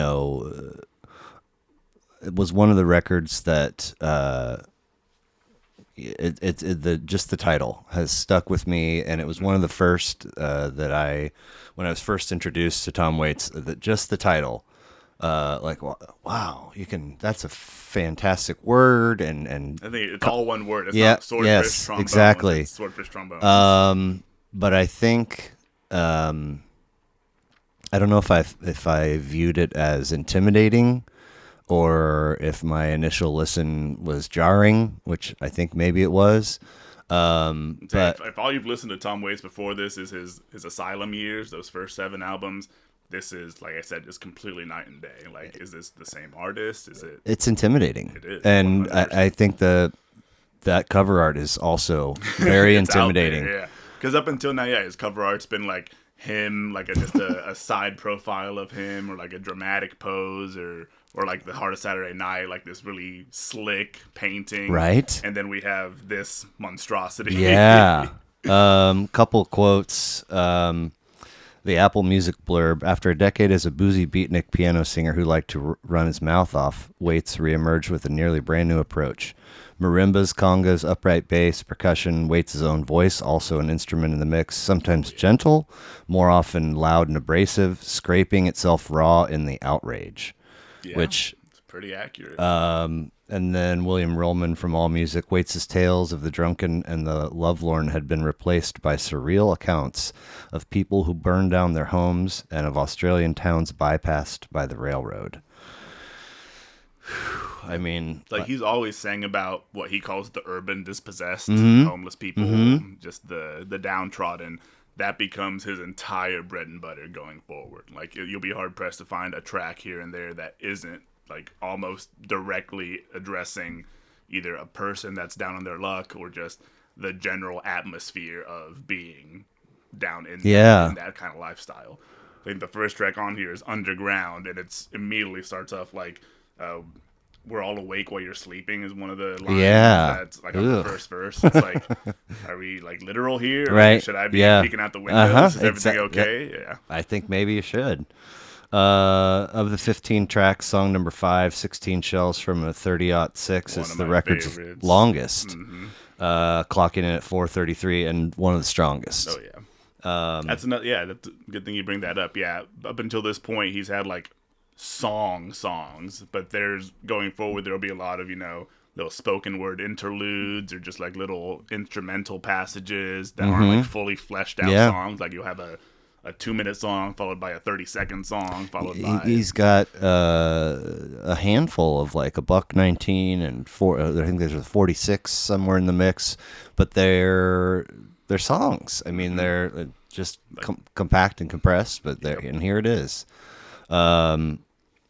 was one of the records that just the title has stuck with me, and it was one of the first when I was first introduced to Tom Waits, that just the title, wow, that's a fantastic word, and I think it's all one word. It's not Swordfish Trombone. Exactly. It's Swordfishtrombones. But I think. I don't know if I viewed it as intimidating, or if my initial listen was jarring, which I think maybe it was. But if all you've listened to Tom Waits before this is his Asylum years, those first 7 albums, this is, like I said, just completely night and day. Like, is this the same artist? Is it? It's intimidating. It is, and I think that cover art is also very intimidating. There, yeah, because up until now, his cover art's been like him, like just a side profile of him, or like a dramatic pose, or like the Heart of Saturday Night, like this really slick painting, right? And then we have this monstrosity. Yeah. Couple quotes. The Apple Music blurb: after a decade as a boozy beatnik piano singer who liked to run his mouth off, Waits reemerged with a nearly brand new approach. Marimbas, congas, upright bass, percussion, Waits' own voice, also an instrument in the mix, sometimes gentle, more often loud and abrasive, scraping itself raw in the outrage. Yeah, which it's pretty accurate. And then William Rollman from AllMusic: Waits' tales of the drunken and the lovelorn had been replaced by surreal accounts of people who burned down their homes and of Australian towns bypassed by the railroad. I mean, like he's always sang about what he calls the urban dispossessed, Mm-hmm. homeless people, just the downtrodden. That becomes his entire bread and butter going forward. Like you'll be hard pressed to find a track here and there that isn't like almost directly addressing either a person that's down on their luck or just the general atmosphere of being down in that kind of lifestyle. I think the first track on here is Underground, and it's immediately starts off like we're all awake while you're sleeping is one of the lines that's like on the first verse. It's like, are we like literal here? Right. Like, should I be peeking out the windows? Is everything okay? Yeah. I think maybe you should. Of the 15 tracks, song number 5, 16 Shells from a 30-06 is the record's favorites. longest, clocking in at 4:33 and one of the strongest. Oh yeah. That's another. Yeah, that's a good thing you bring that up. Yeah, up until this point, he's had like songs, but there's going forward there'll be a lot of little spoken word interludes or just like little instrumental passages that aren't like fully fleshed out songs. Like you'll have a 2-minute song followed by a 30-second song followed by. He's got a handful of like a buck 19 and I think there's a 46 somewhere in the mix, but they're songs. I mean, they're just compact and compressed, but and here it is.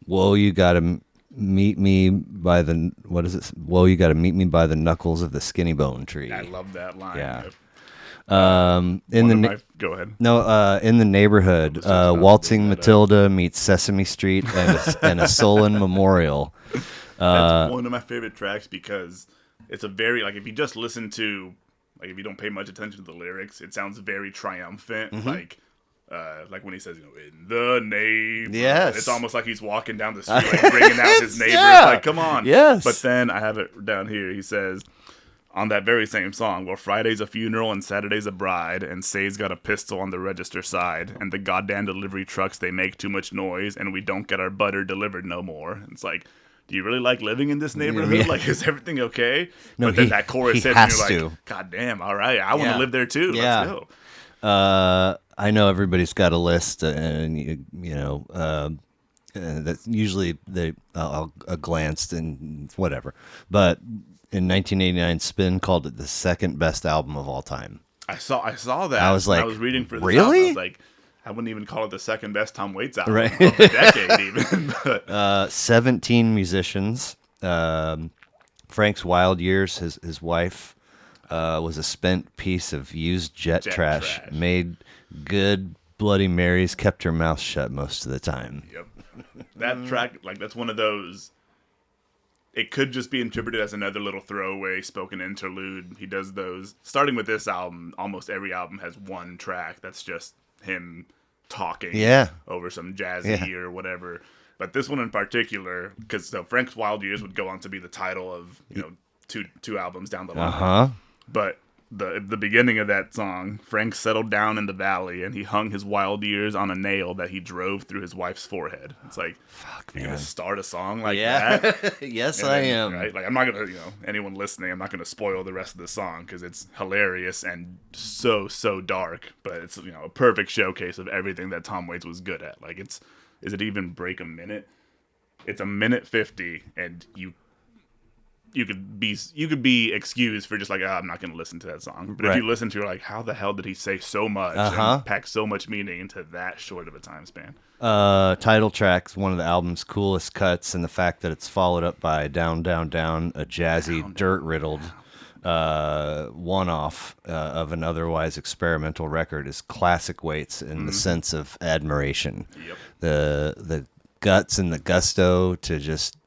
Whoa, you gotta meet me by the Whoa, you gotta meet me by the knuckles of the skinny bone tree. I love that line. Yeah. Go ahead. No, in the neighborhood, Waltzing Matilda meets Sesame Street and a Solon Memorial. That's one of my favorite tracks because it's a very like if you just listen to like if you don't pay much attention to the lyrics, it sounds very triumphant. Like when he says, in the neighborhood. Yes. It's almost like he's walking down the street, like bringing out his neighbors. Like, come on. Yes. But then I have it down here. He says, on that very same song, well, Friday's a funeral and Saturday's a bride, and Say's got a pistol on the register side, and the goddamn delivery trucks, they make too much noise, and we don't get our butter delivered no more. It's like, do you really like living in this neighborhood? Yeah. Like, is everything okay? No, but then that chorus hits, and you're to. like, God damn, all right, I want to live there too. Let's go. I know everybody's got a list, and that's usually I'll glanced and whatever. But in 1989, Spin called it the second best album of all time. I saw that. I was like, I was reading for this really? album. I was like, I wouldn't even call it the second best Tom Waits album Right. of the decade, even. But 17 musicians. Frank's Wild Years, his wife, was a spent piece of used jet trash. Made good Bloody Marys, kept her mouth shut most of the time. Yep. That track, like, that's one of those. It could just be interpreted as another little throwaway spoken interlude. He does those. Starting with this album, almost every album has one track that's just him talking over some jazzy or whatever. But this one in particular, because Frank's Wild Years would go on to be the title of two albums down the line. But the beginning of that song, Frank settled down in the valley and he hung his wild years on a nail that he drove through his wife's forehead. It's like, fuck, man, you're gonna start a song like that? Yes, I am. Right? Like, I'm not gonna, anyone listening, I'm not gonna spoil the rest of the song because it's hilarious and so dark. But it's a perfect showcase of everything that Tom Waits was good at. Like, is it even break a minute? It's a minute 50, and you could be excused for just like, I'm not going to listen to that song. But if you listen to it, like, how the hell did he say so much and pack so much meaning into that short of a time span? Title track's one of the album's coolest cuts, and the fact that it's followed up by Down, Down, Down, a jazzy, dirt-riddled one-off of an otherwise experimental record is classic Waits in the sense of admiration. Yep. The guts and the gusto to just,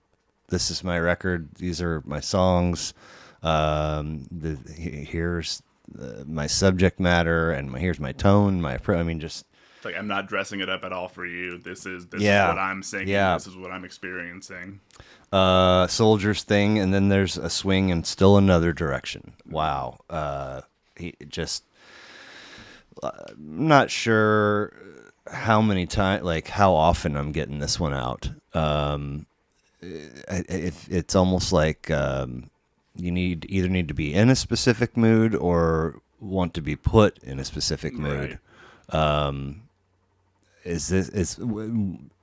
this is my record. These are my songs. Here's my subject matter, and here's my tone. Just it's like, I'm not dressing it up at all for you. This is what I'm singing. This is what I'm experiencing. Soldier's Thing, and then there's a swing and still another direction. Wow. I'm not sure how many times, like how often I'm getting this one out. It's almost like you either need to be in a specific mood or want to be put in a specific mood. Right.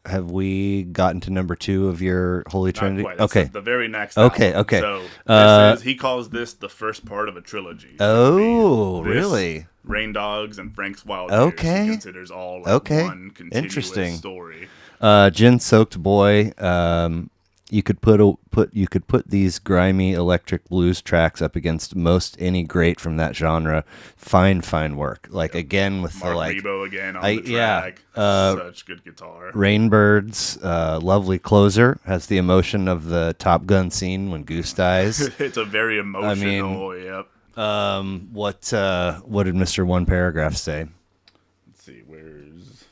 have we gotten to number 2 of your Holy Not Trinity? quite. It's Okay. the very next Okay, album. okay. So he calls this the first part of a trilogy. which Oh, would be this, really? Rain Dogs and Frank's Wild Years. Okay. He considers all like Okay. one continuous Interesting. story. Gin Soaked Boy. You could put these grimy electric blues tracks up against most any great from that genre. Fine work. Like again with Mark the like Rebo again on the track. Such good guitar. Rainbird's lovely closer has the emotion of the Top Gun scene when Goose dies. It's a very emotional. Yep. What did Mr. One Paragraph say? Let's see, where's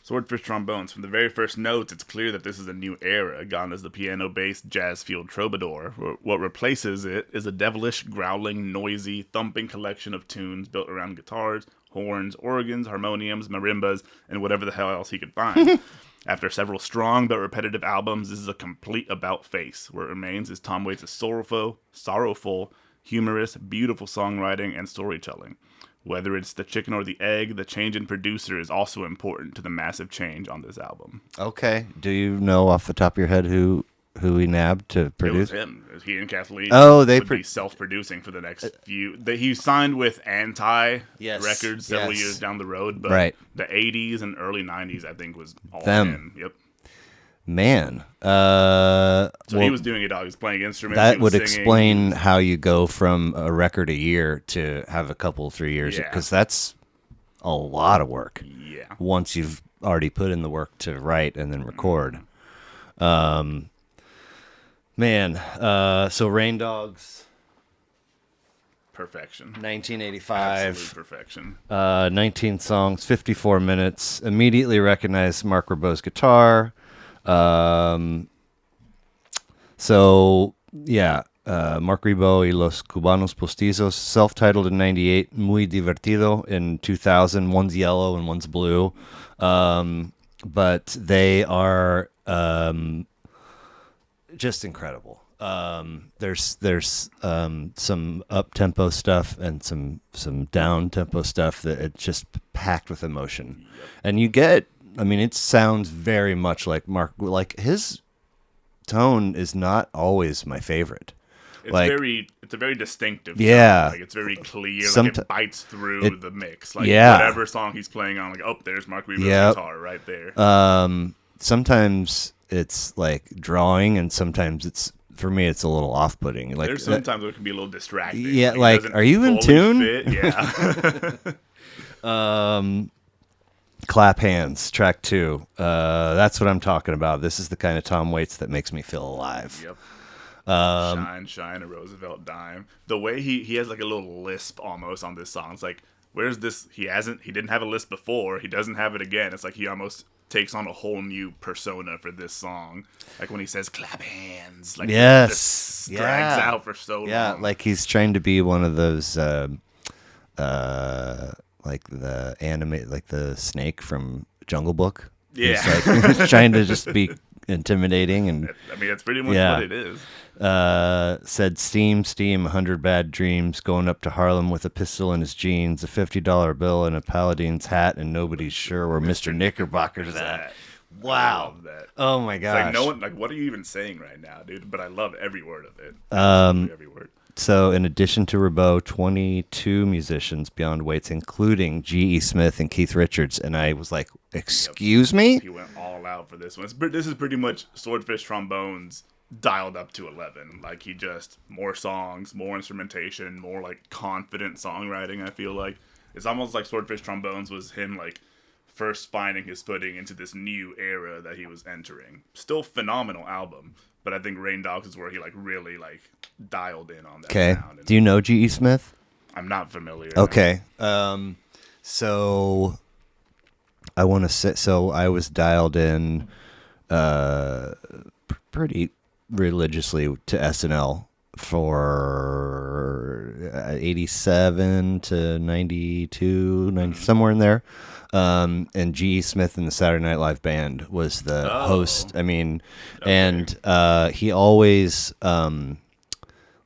Swordfishtrombones? From the very first notes, it's clear that this is a new era. Gone is the piano-based jazz-fueled troubadour. What replaces it is a devilish, growling, noisy, thumping collection of tunes built around guitars, horns, organs, harmoniums, marimbas, and whatever the hell else he could find. After several strong but repetitive albums, this is a complete about-face. Where it remains is Tom Waits' sorrowful, humorous, beautiful songwriting and storytelling. Whether it's the chicken or the egg, the change in producer is also important to the massive change on this album. Okay. Do you know off the top of your head who he nabbed to produce? It was him. It was he and Kathleen. They would be self-producing for the next few. He signed with Anti Records several years down the road, but the 80s and early 90s, I think, was all him. Yep. Man. He was doing it all. He was playing instruments. That would explain how you go from a record a year to have a couple, 3 years. Because that's a lot of work. Yeah. Once you've already put in the work to write and then record. So Rain Dogs. Perfection. 1985. Absolute perfection. 19 songs, 54 minutes. Immediately recognized Mark Ribot's guitar. Mark Ribot y los Cubanos Postizos, self-titled in 98, Muy Divertido in 2000. One's yellow and one's blue. But they are just incredible. There's some up-tempo stuff and some down-tempo stuff that it's just packed with emotion. Yep. And you get, it sounds very much like Mark. Like his tone is not always my favorite. It's a very distinctive tone. Like it's very clear. Like it bites through the mix. Like whatever song he's playing on, like there's Mark Rebo's guitar right there. Sometimes it's like drawing, and sometimes for me it's a little off-putting. Like there's sometimes it can be a little distracting. Yeah, like are you in tune? Yeah. Clap Hands, track 2. That's what I'm talking about. This is the kind of Tom Waits that makes me feel alive. Yep. Shine, a Roosevelt dime. The way he has like a little lisp almost on this song. It's like, where's this? He didn't have a lisp before. He doesn't have it again. It's like he almost takes on a whole new persona for this song. Like when he says clap hands. Like this drags out for so long. Yeah, like he's trying to be one of those like the anime, like the snake from Jungle Book. Yeah. He's trying to just be intimidating, and that's pretty much what it is. Said steam 100 bad dreams, going up to Harlem with a pistol in his jeans, a $50 bill and a Paladine's hat, and nobody's sure where Mr. Knickerbocker's at. Wow. I love that. Oh my gosh. It's like no one, like, what are you even saying right now, dude? But I love every word of it. Absolutely every word. So, in addition to Ribot, 22 musicians beyond Waits, including G.E. Smith and Keith Richards. And I was like, excuse me? He went all out for this one. This is pretty much Swordfishtrombones dialed up to 11. Like, he just, more songs, more instrumentation, more, like, confident songwriting, I feel like. It's almost like Swordfishtrombones was him, like, first finding his footing into this new era that he was entering. Still phenomenal album. But I think Rain Dogs is where he, like, really, like, dialed in on that sound. Do you know G.E. Smith? I'm not familiar. Okay. So I want to say, I was dialed in pretty religiously to SNL for 87 to 92, 90, somewhere in there. And G.E. Smith and the Saturday Night Live Band was the host. And he always,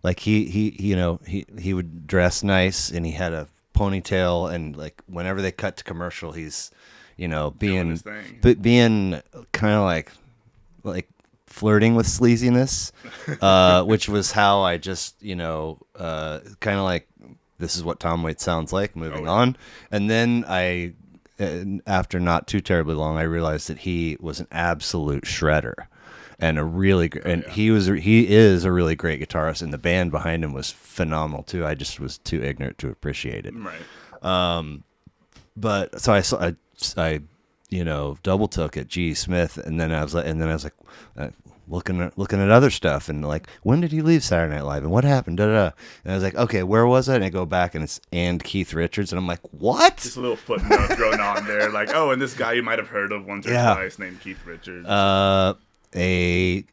like he would dress nice, and he had a ponytail, and like whenever they cut to commercial, he's, being his thing. being kind of like flirting with sleaziness, which was how I just kind of like, this is what Tom Waits sounds like. Moving on, and then after not too terribly long, I realized that he was an absolute shredder. And he is a really great guitarist, and the band behind him was phenomenal too. I just was too ignorant to appreciate it. Right. But so I double took at G. Smith, and then I was like, looking at other stuff, and like, when did he leave Saturday Night Live, and what happened? Da da. And I was like, okay, where was it? And I go back, and it's Keith Richards, and I'm like, what? Just a little footnote thrown on there, like, oh, and this guy you might have heard of once or twice, named Keith Richards. A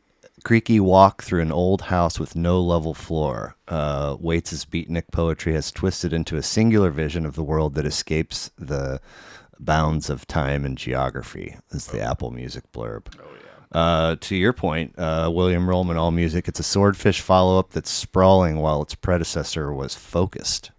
creaky walk through an old house with no level floor. Waits' beatnik poetry has twisted into a singular vision of the world that escapes the bounds of time and geography. Is the Apple Music blurb. To your point, William Rollman Allmusic, it's a Swordfish follow-up that's sprawling while its predecessor was focused.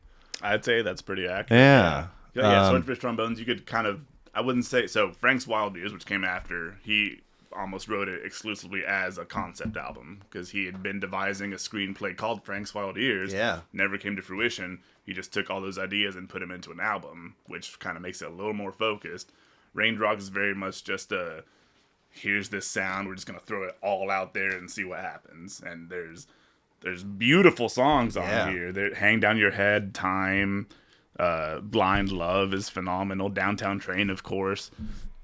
I'd say that's pretty accurate. Yeah. Swordfishtrombones, you could kind of, I wouldn't say, so Frank's Wild Years, which came after, he almost wrote it exclusively as a concept album, because he had been devising a screenplay called Frank's Wild Years. Never came to fruition. He just took all those ideas and put them into an album, which kind of makes it a little more focused. Raindrops is very much just here's this sound, we're just going to throw it all out there and see what happens. And there's beautiful songs on here. Hang Down Your Head, Time, Blind Love is phenomenal. Downtown Train, of course.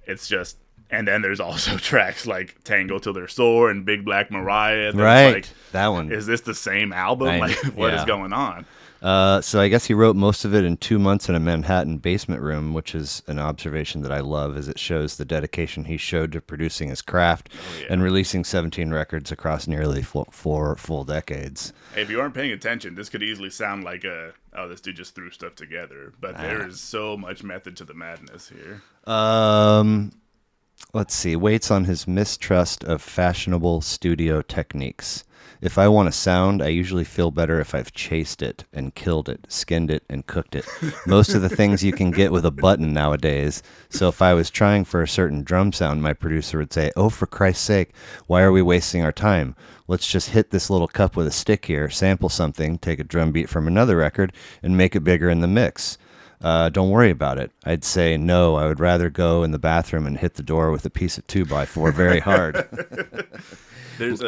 It's just, and then there's also tracks like Tango Till They're Sore and Big Black Mariah. Right, like, that one. Is this the same album? What is going on? So I guess he wrote most of it in 2 months in a Manhattan basement room, which is an observation that I love, as it shows the dedication he showed to producing his craft and releasing 17 records across nearly 4 full decades. Hey, if you aren't paying attention, this could easily sound like this dude just threw stuff together. But there is so much method to the madness here. Let's see. Waits on his mistrust of fashionable studio techniques. If I want a sound, I usually feel better if I've chased it and killed it, skinned it, and cooked it. Most of the things you can get with a button nowadays. So if I was trying for a certain drum sound, my producer would say, oh, for Christ's sake, why are we wasting our time? Let's just hit this little cup with a stick here, sample something, take a drum beat from another record, and make it bigger in the mix. Don't worry about it. I'd say no. I would rather go in the bathroom and hit the door with a piece of 2x4 very hard. There's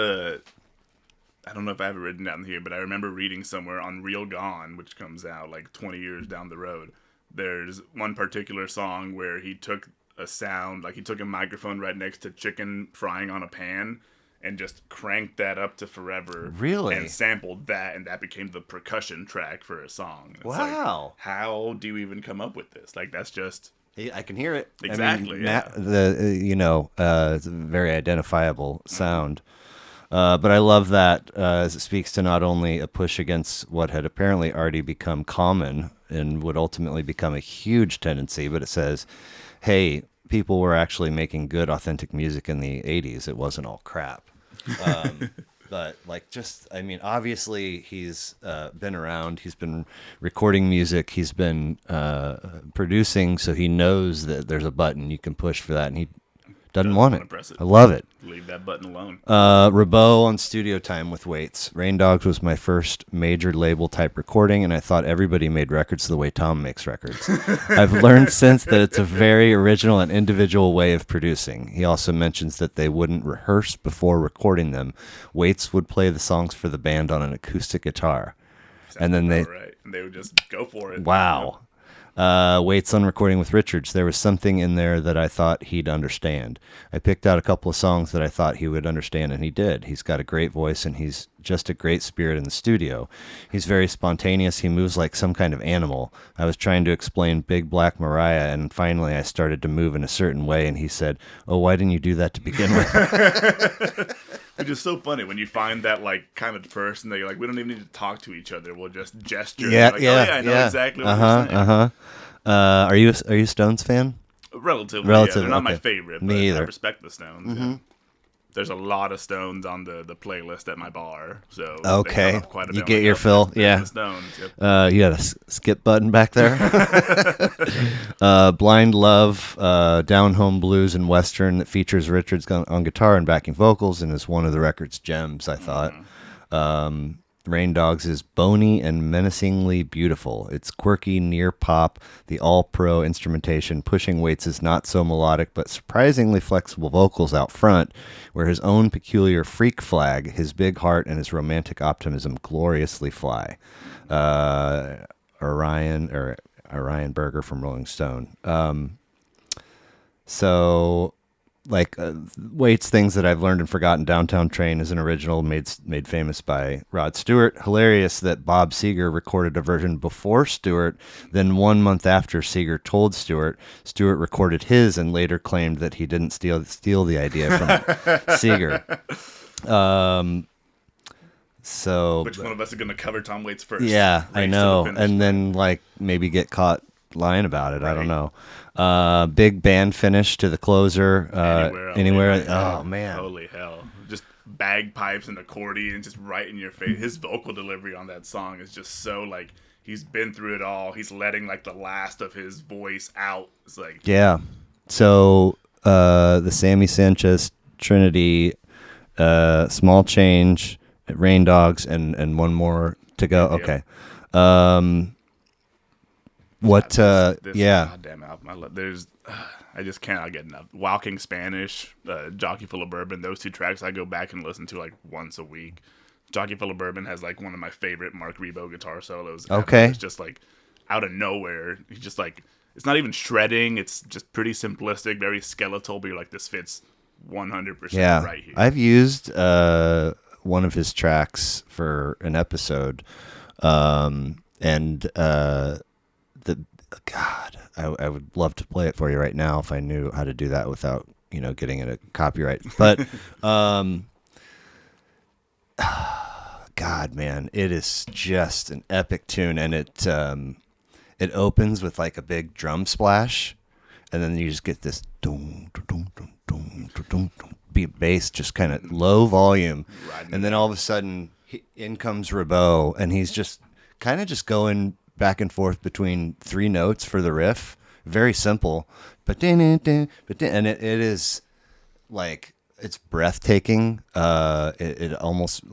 I don't know if I have it written down here, but I remember reading somewhere on Real Gone, which comes out like 20 years down the road. There's one particular song where he took a sound, like he took a microphone right next to chicken frying on a pan and just cranked that up to forever. Really? And sampled that, and that became the percussion track for a song. It's wow. Like, how do you even come up with this? Like, that's just... I can hear it. Exactly, it's a very identifiable sound. But I love that as it speaks to not only a push against what had apparently already become common and would ultimately become a huge tendency, but it says, hey, people were actually making good, authentic music in the 80s. It wasn't all crap. But obviously he's been around. He's been recording music. He's been producing, so he knows that there's a button you can push for that, and he doesn't want it. Press it. I love it. Leave that button alone. Rabot on studio time with Waits. Rain Dogs was my first major label type recording, and I thought everybody made records the way Tom makes records. I've learned since that it's a very original and individual way of producing. He also mentions that they wouldn't rehearse before recording them. Waits would play the songs for the band on an acoustic guitar. And then they would just go for it. Wow. Waits on recording with Richards. There was something in there that I thought he'd understand. I picked out a couple of songs that I thought he would understand, and he did. He's got a great voice, and he's just a great spirit in the studio. He's very spontaneous. He moves like some kind of animal. I was trying to explain Big Black Mariah, and finally I started to move in a certain way, and he said, oh, why didn't you do that to begin with? Which is so funny when you find that like kind of person that you're like, we don't even need to talk to each other. We'll just gesture. Yeah, like, I know exactly what you're saying. Are you a Stones fan? Relatively. Yeah. They're not my favorite. Me either. I respect the Stones. Mm-hmm. there's a lot of Stones on the playlist at my bar. So they Okay, come up quite a you bit. get Like, your fill. there's Yeah, the Stones. Yep. you got a skip button back there. Blind Love, Down Home Blues and Western that features Richards on guitar and backing vocals and is one of the record's gems, I thought. Rain Dogs is bony and menacingly beautiful. It's quirky, near pop, the all-pro instrumentation. Pushing Weights is not so melodic, but surprisingly flexible vocals out front, where his own peculiar freak flag, his big heart, and his romantic optimism gloriously fly. Orion Berger from Rolling Stone. Waits, Things That I've Learned and Forgotten. Downtown Train is an original made famous by Rod Stewart. Hilarious that Bob Seger recorded a version before Stewart, then 1 month after Seger told Stewart. Stewart recorded his and later claimed that he didn't steal the idea from Seger. So which one of us is going to cover Tom Waits first? Yeah, I know. And then maybe get caught lying about it. Right. I don't know. Big band finish to the closer. Anywhere. Oh man. Holy hell. Just bagpipes and accordion just right in your face. His vocal delivery on that song is just so he's been through it all. He's letting the last of his voice out. It's yeah. So the Sammy Sanchez Trinity, Small Change, Rain Dogs, and one more to go. Yep. Okay. Goddamn album. I just cannot get enough. Walking Spanish, Jockey Full of Bourbon, those two tracks I go back and listen to once a week. Jockey Full of Bourbon has one of my favorite Mark Rebo guitar solos. Okay. It's just out of nowhere. He's just it's not even shredding. It's just pretty simplistic, very skeletal, but you're this fits 100% right here. I've used one of his tracks for an episode, I would love to play it for you right now if I knew how to do that without getting it a copyright. But God, man, it is just an epic tune, and it opens with a big drum splash, and then you just get this beat bass, just kind of low volume, and then all of a sudden in comes Ribot, and he's just kind of just going back and forth between three notes for the riff. Very simple, and it is it's breathtaking. It almost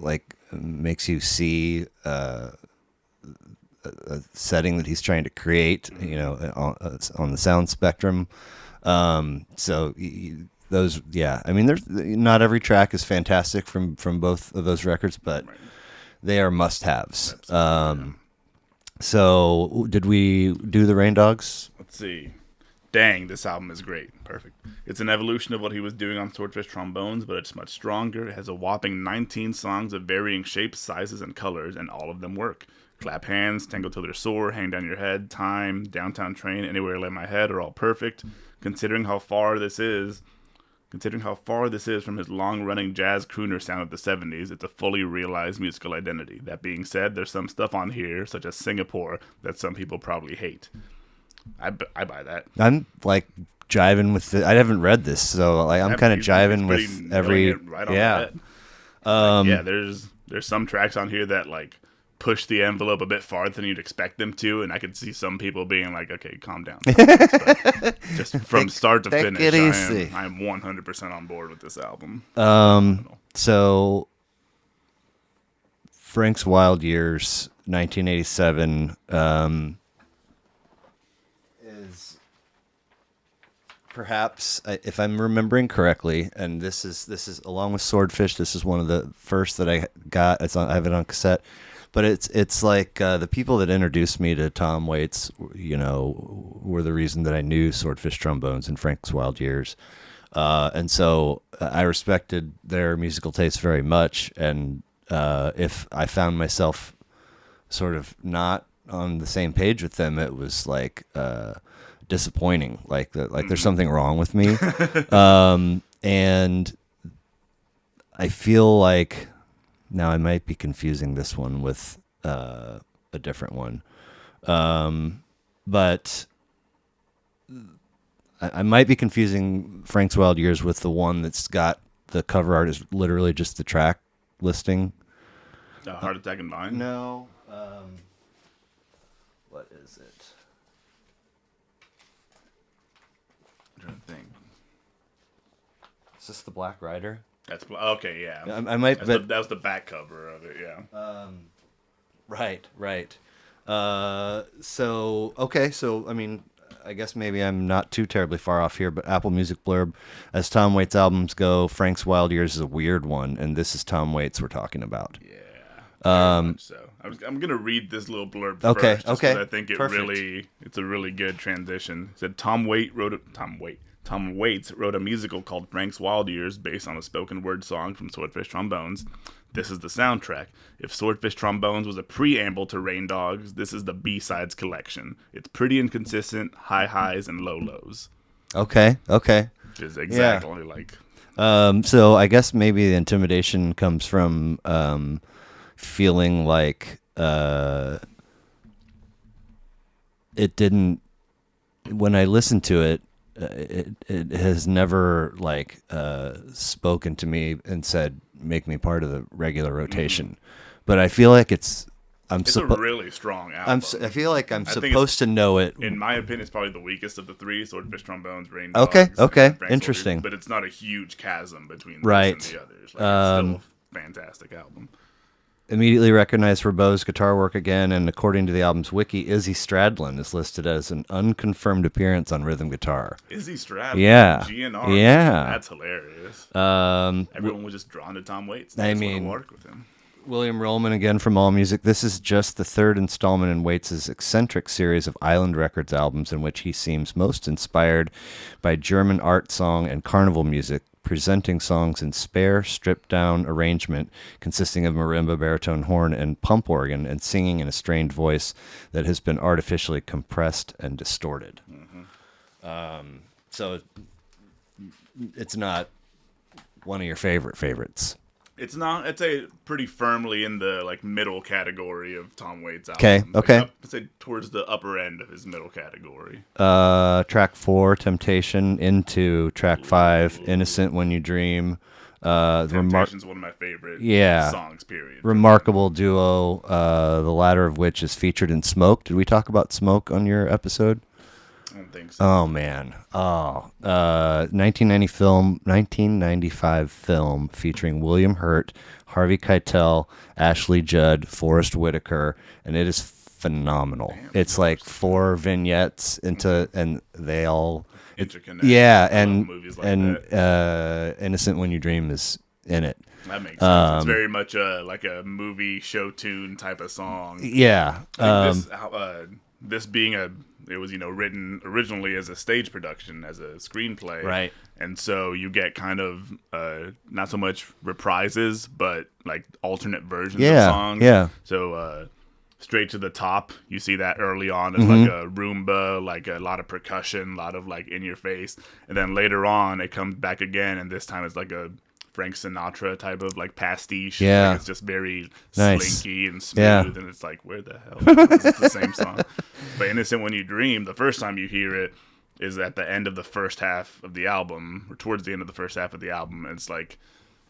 makes you see a setting that he's trying to create, on the sound spectrum. There's not every track is fantastic from both of those records, but they are must-haves. So did we do the Rain Dogs? Let's see. Dang, this album is great. Perfect. It's an evolution of what he was doing on Swordfishtrombones, but it's much stronger. It has a whopping 19 songs of varying shapes, sizes, and colors, and all of them work. Clap Hands, Tangle Till They're Sore, Hang Down Your Head, Time, Downtown Train, Anywhere I Lay My Head are all perfect. Considering how far this is from his long-running jazz crooner sound of the 70s, it's a fully realized musical identity. That being said, there's some stuff on here, such as Singapore, that some people probably hate. I buy that. I'm jiving with it. I haven't read this, so I'm kind of jiving with every. Right on the head. There's some tracks on here that push the envelope a bit farther than you'd expect them to, and I could see some people being okay, calm down. Just from start to finish, I am 100% on board with this album. So Frank's Wild Years, 1987, is perhaps, if I'm remembering correctly, and this is along with Swordfish, this is one of the first that I got. I have it on cassette. But it's the people that introduced me to Tom Waits, were the reason that I knew Swordfishtrombones and Frank's Wild Years. And so I respected their musical taste very much. And if I found myself sort of not on the same page with them, it was disappointing. There's something wrong with me. And I feel now I might be confusing this one with a different one, but I might be confusing Frank's Wild Years with the one that's got the cover art is literally just the track listing. Heartattack and Vine? No. What is it? I'm trying to think. Is this the Black Rider? That's okay, yeah. I might, that was the back cover of it, yeah. Right. So I mean, I guess maybe I'm not too terribly far off here, but Apple Music blurb, as Tom Waits albums go, Frank's Wild Years is a weird one, and this is Tom Waits we're talking about. Yeah. Very much so I'm gonna read this little blurb first. Just 'cause I think it's a really good transition. It said Tom Waits wrote a musical called Frank's Wild Years based on a spoken word song from Swordfishtrombones. This is the soundtrack. If Swordfishtrombones was a preamble to Rain Dogs, this is the B-sides collection. It's pretty inconsistent, high highs and low lows. Okay. Which is exactly like. So I guess maybe the intimidation comes from feeling like it didn't. When I listened to it, it has never like spoken to me and said make me part of the regular rotation. But I feel like it's a really strong album. I feel like I'm supposed to know it. In my opinion, it's probably the weakest of the three: Swordfishtrombones, Rain Dogs. Okay, interesting. But it's not a huge chasm between this right. and the others. Like, it's still a fantastic album. Immediately recognized for Bo's guitar work again, and according to the album's wiki, Izzy Stradlin is listed as an unconfirmed appearance on rhythm guitar. Izzy Stradlin? Yeah. GNR? Yeah. That's hilarious. Everyone was just drawn to Tom Waits. I mean, work with him. William Rollman again from AllMusic. This is just the third installment in Waits' eccentric series of Island Records albums in which he seems most inspired by German art song and carnival music, presenting songs in spare, stripped-down arrangement consisting of marimba, baritone, horn, and pump organ, and singing in a strained voice that has been artificially compressed and distorted. Mm-hmm. So it's not one of your favorites. It's not. I'd say pretty firmly in the like middle category of Tom Waits albums. Okay. I'd say towards the upper end of his middle category. Track 4, Temptation, into track 5, Innocent When You Dream. Temptation's one of my favorite songs, period. Remarkable duo, the latter of which is featured in Smoke. Did we talk about Smoke on your episode? I don't think so. Oh, man. 1995 film featuring William Hurt, Harvey Keitel, Ashley Judd, Forrest Whitaker, and it is phenomenal. Damn, it's like 4 vignettes and they all interconnect. Yeah, movies like that. Innocent When You Dream is in it. That makes sense. It's very much like a movie show tune type of song. Yeah. This being it was written originally as a stage production, as a screenplay, right? And so you get kind of not so much reprises, but like alternate versions of songs. Yeah. So Straight to the Top, you see that early on as like a Roomba, like a lot of percussion, a lot of like in your face, and then later on it comes back again, and this time it's like a Frank Sinatra type of like pastiche. Yeah. Like it's just very nice. slinky and smooth, and it's like, where the hell? It's the same song. But Innocent When You Dream, the first time you hear it is at the end of the first half of the album, or towards the end of the first half of the album. And it's like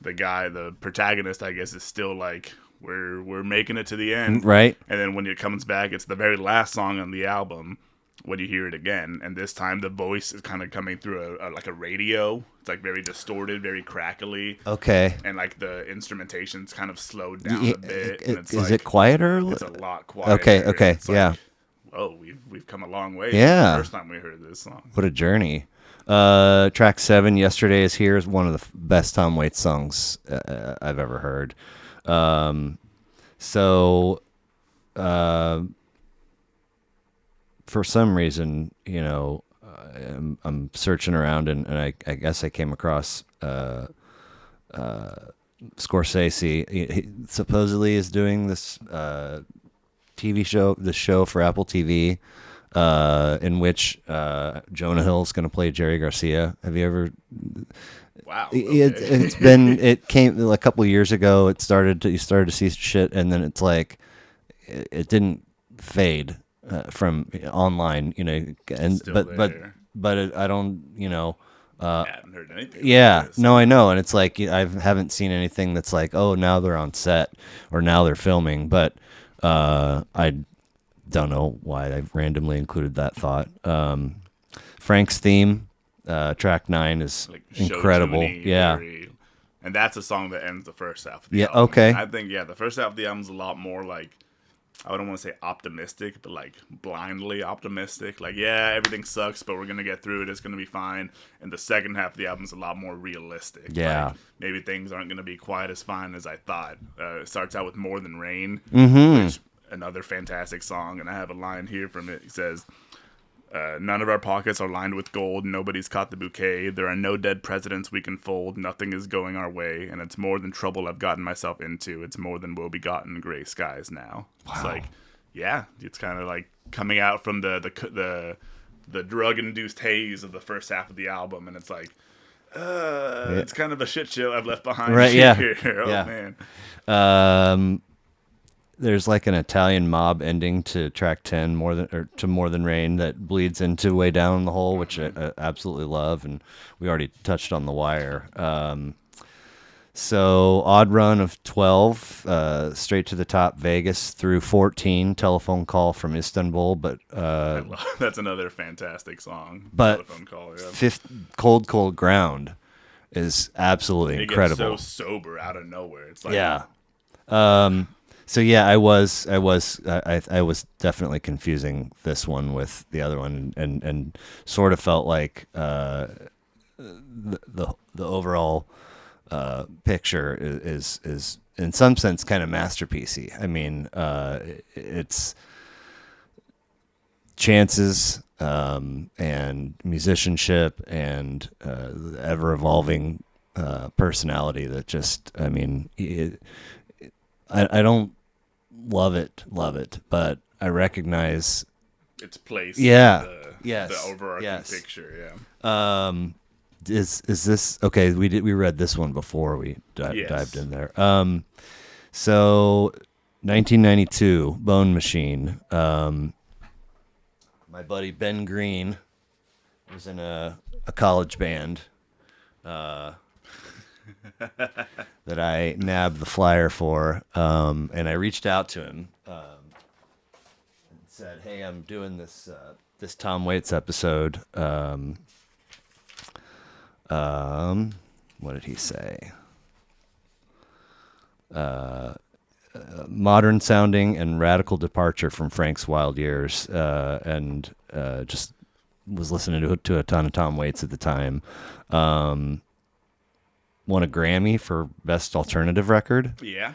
the protagonist, I guess, is still like, we're making it to the end. Right. And then when it comes back, it's the very last song on the album when you hear it again, and this time the voice is kind of coming through like a radio. It's like very distorted, very crackly. Okay. And like the instrumentation's kind of slowed down a bit. And it's is it quieter? It's a lot quieter. Okay. It's yeah. Like, whoa, we've come a long way. Yeah. The first time we heard this song. What a journey. Track 7, Yesterday Is Here, is one of the best Tom Waits songs I've ever heard. For some reason, I'm searching around and I guess I came across Scorsese. He supposedly is doing this TV show, this show for Apple TV, in which Jonah Hill's going to play Jerry Garcia. Have you ever? Wow. Okay. It came a couple of years ago. You started to see shit, and then it's like it didn't fade from online, and Still but I don't, I haven't heard anything. Yeah, About this. no, I know, and it's like I haven't seen anything that's like, oh, now they're on set or now they're filming, but I don't know why I randomly included that thought. Frank's theme, track 9, is like incredible. show-tuney, Yeah, and that's a song that ends the first half of the yeah, album. okay. And I think the first half of the album's a lot more like, I wouldn't want to say optimistic, but like blindly optimistic. Like, yeah, everything sucks, but we're gonna get through it. It's gonna be fine. And the second half of the album's a lot more realistic. Yeah. Like, maybe things aren't gonna be quite as fine as I thought. It starts out with More Than Rain, which another fantastic song, and I have a line here from it. It says, none of our pockets are lined with gold. Nobody's caught the bouquet. There are no dead presidents we can fold. Nothing is going our way. And it's more than trouble I've gotten myself into. It's more than will be gotten gray skies now. Wow. It's like, yeah, it's kind of like coming out from the drug-induced haze of the first half of the album. And it's like, it's kind of a shit show I've left behind. Right, yeah. Oh, Yeah. man. There's like an Italian mob ending to track 10, More Than Rain, that bleeds into Way Down the Hole, which I absolutely love, and we already touched on The Wire. So odd run of 12, straight to the top, Vegas through 14, Telephone Call from Istanbul, but That's another fantastic song. But Telephone Call, yeah. Fifth, Cold Ground is absolutely incredible. It gets so sober out of nowhere. It's like, Yeah. So yeah, I was definitely confusing this one with the other one, and sort of felt like the overall picture is in some sense kind of masterpiecey. I mean, it's chances and musicianship and ever evolving personality that just, I mean, I don't love it, but I recognize its place. Yeah. The overarching picture. Yeah. Is this okay? We read this one before we dived in there. So 1992, Bone Machine. My buddy Ben Green was in a college band. That I nabbed the flyer for, and I reached out to him and said, "Hey, I'm doing this Tom Waits episode. What did he say? Modern sounding and radical departure from Frank's wild years, and just was listening to a ton of Tom Waits at the time." Won a Grammy for Best Alternative Record. Yeah.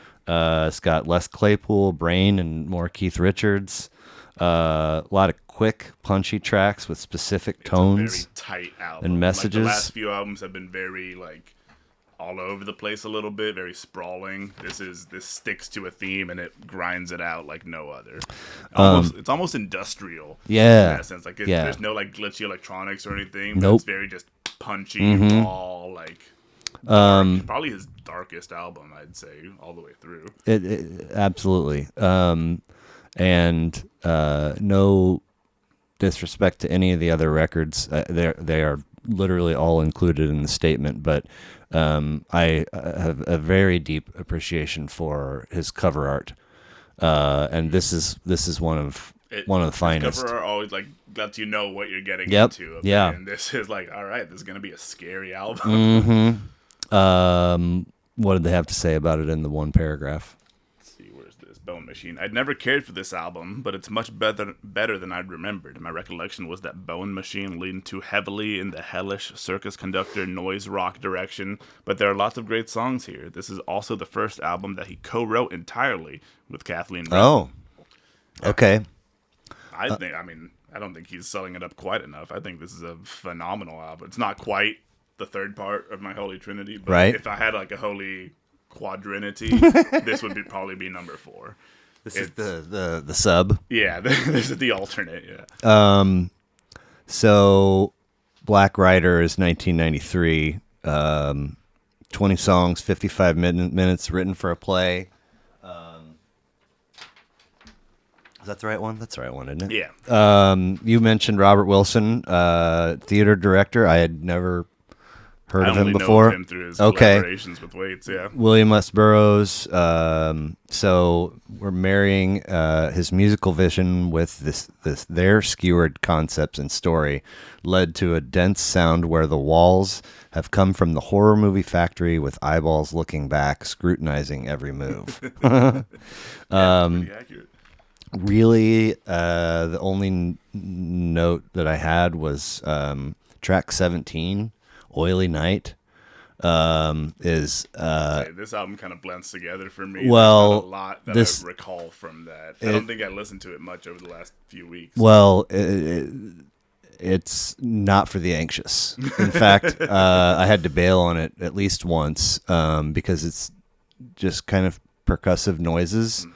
It's got Les Claypool, Brain, and more Keith Richards. A lot of quick, punchy tracks with specific tones. It's a very tight album. And messages. Like the last few albums have been very like all over the place a little bit, very sprawling. This sticks to a theme and it grinds it out like no other. It's almost industrial. Yeah. In that sense, like there's no like glitchy electronics or anything. Nope. It's very just punchy, raw, like. Dark. Probably his darkest album, I'd say, all the way through. It absolutely. And no disrespect to any of the other records, they are literally all included in the statement. But I have a very deep appreciation for his cover art, and this is one of the finest. Cover art always like lets you know what you're getting Yep. into. Okay? Yeah. And this is like, all right, this is gonna be a scary album. Mm-hmm. What did they have to say about it in the one paragraph? Let's see, where's this? Bone Machine. I'd never cared for this album, but it's much better than I'd remembered. My recollection was that Bone Machine leaned too heavily in the hellish circus conductor noise rock direction, but there are lots of great songs here. This is also the first album that he co-wrote entirely with Kathleen Brennan. Oh, okay. I don't think he's selling it up quite enough. I think this is a phenomenal album. It's not quite the third part of my Holy Trinity, but right. If I had like a Holy Quadrinity, this would probably be number 4. This is the sub. Yeah, this is the alternate. Yeah. So Black Rider is 1993. 20 songs, 55 minutes, written for a play. Is that the right one? That's the right one, isn't it? Yeah. You mentioned Robert Wilson, theater director. I had never Heard I of him only know before? of him through his Okay. collaborations with Waits, yeah. William S. Burroughs. So we're marrying his musical vision with their skewered concepts and story, led to a dense sound where the walls have come from the horror movie factory with eyeballs looking back, scrutinizing every move. Yeah, pretty accurate. Really, the only note that I had was track 17, Oily Night. Is This album kind of blends together for me. well, There's not a lot that I recall from that. I don't think I listened to it much over the last few weeks. well, it's not for the anxious. In fact, I had to bail on it at least once because it's just kind of percussive noises.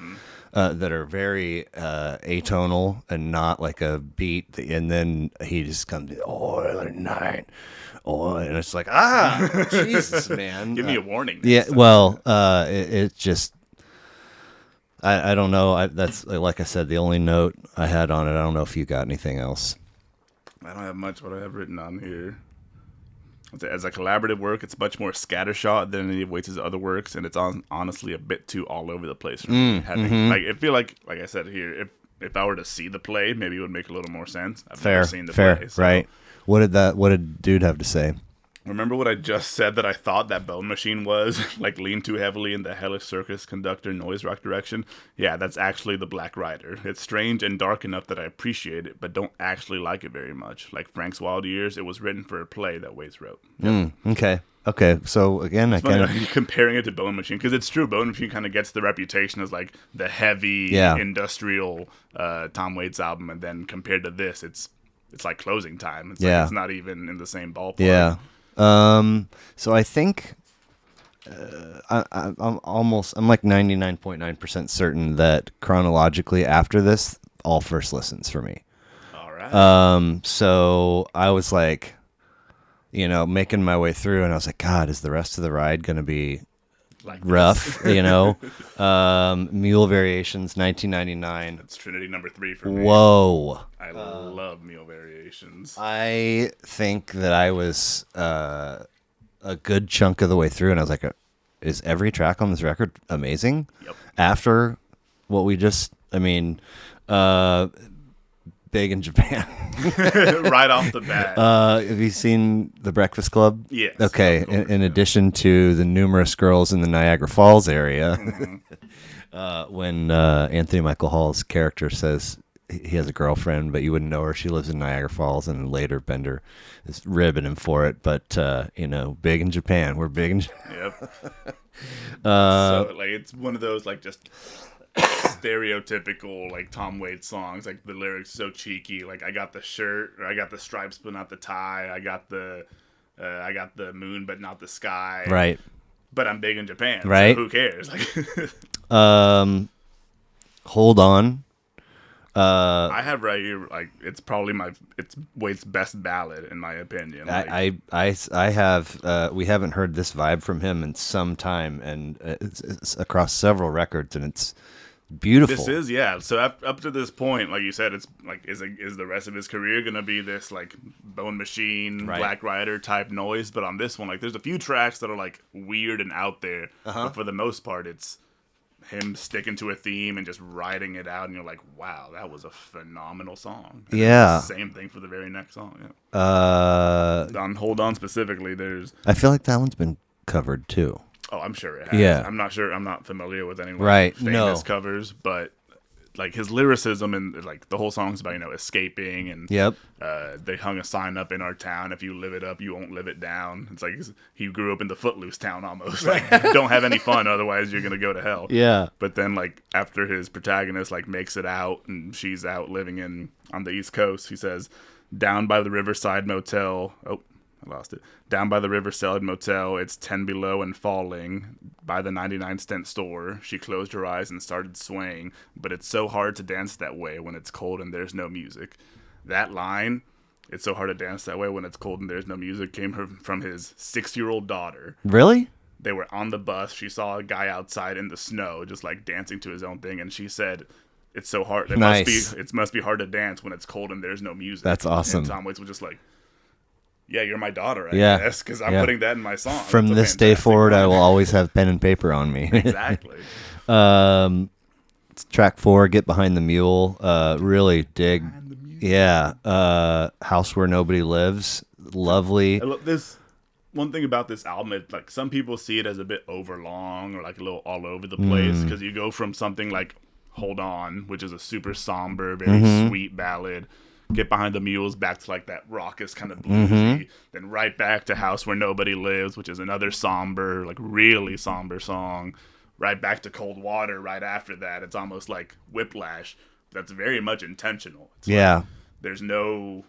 That are very atonal and not like a beat, and then he just comes, Oily Night. Oh, and it's like, Jesus, man. Give me a warning. Yeah, well, it just, I don't know. That's, like I said, the only note I had on it. I don't know if you got anything else. I don't have much what I have written on here. As a collaborative work, it's much more scattershot than any of Waits' other works, and it's honestly a bit too all over the place for me. Like, I feel like I said here, if I were to see the play, maybe it would make a little more sense. I've never seen the play. So. Right. What did dude have to say? Remember what I just said that I thought that Bone Machine was? Like, leaned too heavily in the hellish circus conductor noise rock direction? Yeah, that's actually the Black Rider. It's strange and dark enough that I appreciate it, but don't actually like it very much. Like Frank's Wild Years, it was written for a play that Waits wrote. Okay. So, again, it's funny, comparing it to Bone Machine, because it's true, Bone Machine kind of gets the reputation as, like, the heavy, industrial Tom Waits album, and then compared to this, it's like Closing Time. It's like it's not even in the same ballpark. Yeah. So I think I'm like 99.9% certain that chronologically after this, all first listens for me. All right. So I was like, making my way through, and I was like, God, is the rest of the ride going to be like rough? Mule Variations, 1999. That's Trinity number 3 for me. Whoa. I love Mule Variations. I think that I was a good chunk of the way through, and I was like, is every track on this record amazing? Yep. After what we just, big in Japan. Right off the bat. Have you seen The Breakfast Club? Yes. Okay. In addition to the numerous girls in the Niagara Falls area, when Anthony Michael Hall's character says he has a girlfriend, but you wouldn't know her. She lives in Niagara Falls, and later Bender is ribbing him for it. But big in Japan. We're big in. Yep. So like it's one of those like just stereotypical like Tom Waits songs. Like the lyrics so cheeky. Like I got the shirt, or I got the stripes but not the tie. I got the moon but not the sky. Right. But I'm big in Japan. Right. So who cares? Like. Hold on. I have right here, like it's probably it's Waits' best ballad in my opinion. Like, I have we haven't heard this vibe from him in some time, and it's across several records, and it's beautiful. This is so up to this point, like you said, it's like is the rest of his career gonna be this like Bone Machine, right. Black Rider type noise? But on this one, like there's a few tracks that are like weird and out there, but for the most part, it's him sticking to a theme and just writing it out, and you're like, wow, that was a phenomenal song. And same thing for the very next song. Yeah. On Hold On specifically, I feel like that one's been covered too. Oh, I'm sure it has. Yeah. I'm not sure. I'm not familiar with any famous covers, but like his lyricism and like the whole song's about escaping, and they hung a sign up in our town: if you live it up, you won't live it down. It's like he grew up in the Footloose town almost. Like don't have any fun, otherwise you're gonna go to hell. Yeah. But then like after his protagonist like makes it out and she's out living on the East Coast, he says, "Down by the Riverside Motel." Oh, I lost it. "Down by the Riverside Motel, it's 10 below and falling. By the 99-cent store, she closed her eyes and started swaying. But it's so hard to dance that way when it's cold and there's no music." That line, "It's so hard to dance that way when it's cold and there's no music," came from his 6-year-old daughter. Really? They were on the bus. She saw a guy outside in the snow just like dancing to his own thing, and she said, "It's so hard. It must be hard to dance when it's cold and there's no music." That's awesome. And Tom Waits was just like, yeah, you're my daughter, I Yeah. guess, because I'm Yeah. putting that in my song. From That's a this day fantastic forward, I line. will always have pen and paper on me. Exactly. Track 4, Get Behind the Mule. Really dig. Behind the Mule. Yeah. House Where Nobody Lives. Lovely. I love this. One thing about this album, it, like some people see it as a bit overlong or like a little all over the place because you go from something like Hold On, which is a super somber, very sweet ballad, Get Behind the Mules, back to like that raucous kind of bluesy, then right back to House Where Nobody Lives, which is another somber, like really somber song, right back to Cold Water right after that. It's almost like whiplash. That's very much intentional. It's like, there's no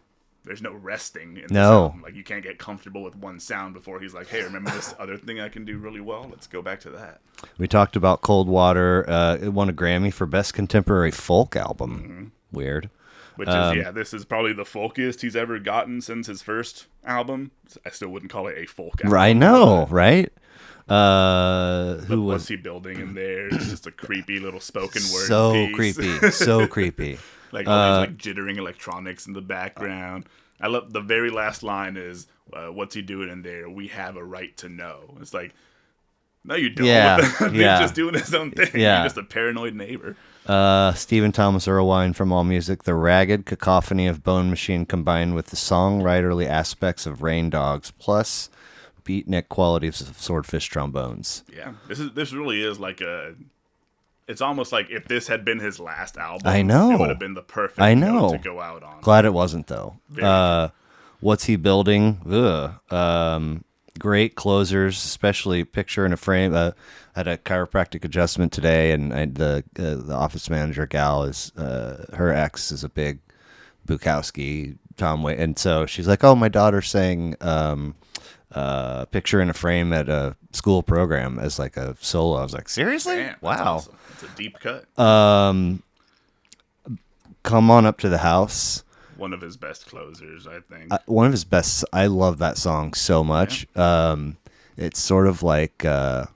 resting in this album. Like you can't get comfortable with one sound before he's like, hey, remember this other thing I can do really well? Let's go back to that. We talked about Cold Water. It won a Grammy for Best Contemporary Folk Album. Weird. Which is, this is probably the folkiest he's ever gotten since his first album. I still wouldn't call it a folk album. I know, right? What's he building in there? It's just a creepy little spoken word So piece. creepy. So creepy. Like all these like jittering electronics in the background. I love the very last line is, what's he doing in there? We have a right to know. It's like, no, you don't. He's just doing his own thing. Yeah. You're just a paranoid neighbor. Stephen Thomas Erlewine from AllMusic. The ragged cacophony of Bone Machine combined with the songwriterly aspects of Rain Dogs plus beatnik qualities of Swordfishtrombones. Yeah, this really is like a. It's almost like if this had been his last album, I know. it would have been the perfect note to go out on. Glad it wasn't though. What's he building? Great closers, especially Picture in a Frame. Had a chiropractic adjustment today, and the office manager gal is her ex is a big Bukowski Tom Waits, and so she's like, "Oh, my daughter sang Picture in a Frame at a school program as like a solo." I was like, "Seriously? Man, wow, that's awesome. It's a deep cut." Come On Up to the House. One of his best closers, I think. One of his best. I love that song so much. Yeah. It's sort of like, it's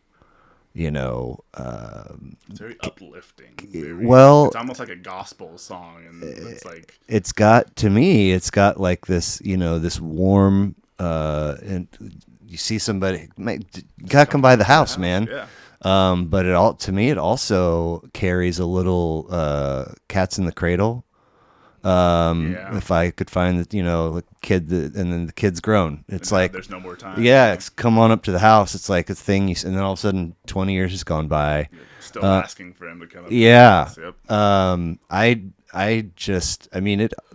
very uplifting. It's almost like a gospel song, and it's like it's got like this, this warm. And you see somebody, you gotta come by the house, man. Yeah. But it also carries a little Cats in the Cradle. If I could find that, the kid, and then the kid's grown. It's like there's no more time. Yeah, it's Come On Up to the House. It's like a thing, and then all of a sudden, 20 years has gone by. You're still asking for him to come up. Yeah. Yep.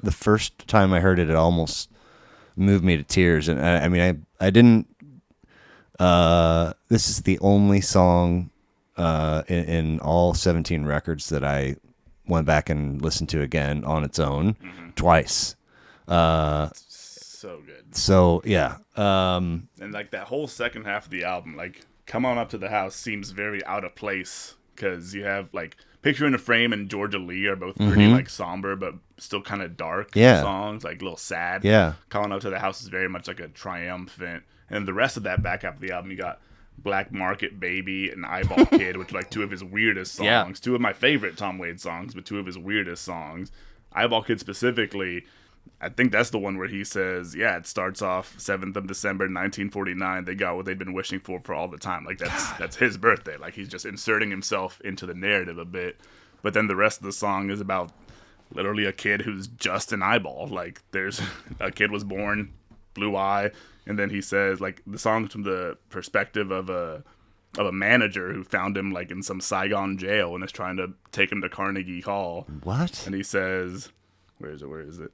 The first time I heard it, it almost moved me to tears, and I didn't. This is the only song in all 17 records that I went back and listened to again on its own twice. So good. So yeah. And like that whole second half of the album, like Come On Up to the House seems very out of place because you have like Picture in a Frame and Georgia Lee are both pretty like somber but still kind of dark songs, like a little sad. Yeah. Come On Up to the House is very much like a triumphant. And the rest of that back half of the album, you got Black Market Baby and Eyeball Kid, which are like two of his weirdest songs. Yeah. Two of my favorite Tom Waits songs, but two of his weirdest songs. Eyeball Kid specifically, I think that's the one where he says, it starts off 7th of December, 1949. They got what they've been wishing for all the time. Like that's his birthday. Like he's just inserting himself into the narrative a bit. But then the rest of the song is about literally a kid who's just an eyeball. Like there's a kid was born, blue eye. And then he says, like, the song's from the perspective of a manager who found him, like, in some Saigon jail and is trying to take him to Carnegie Hall. What? And he says, where is it?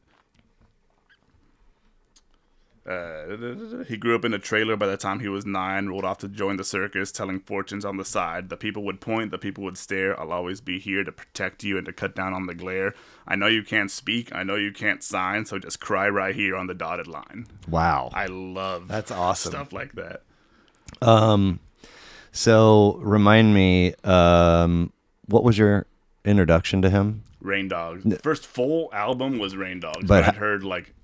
He grew up in a trailer by the time he was 9, rolled off to join the circus, telling fortunes on the side. The people would point, the people would stare. I'll always be here to protect you and to cut down on the glare. I know you can't speak. I know you can't sign, so just cry right here on the dotted line. Wow. I love That's awesome. Stuff like that. So remind me, what was your introduction to him? Rain Dogs. The first full album was Rain Dogs. But I'd heard like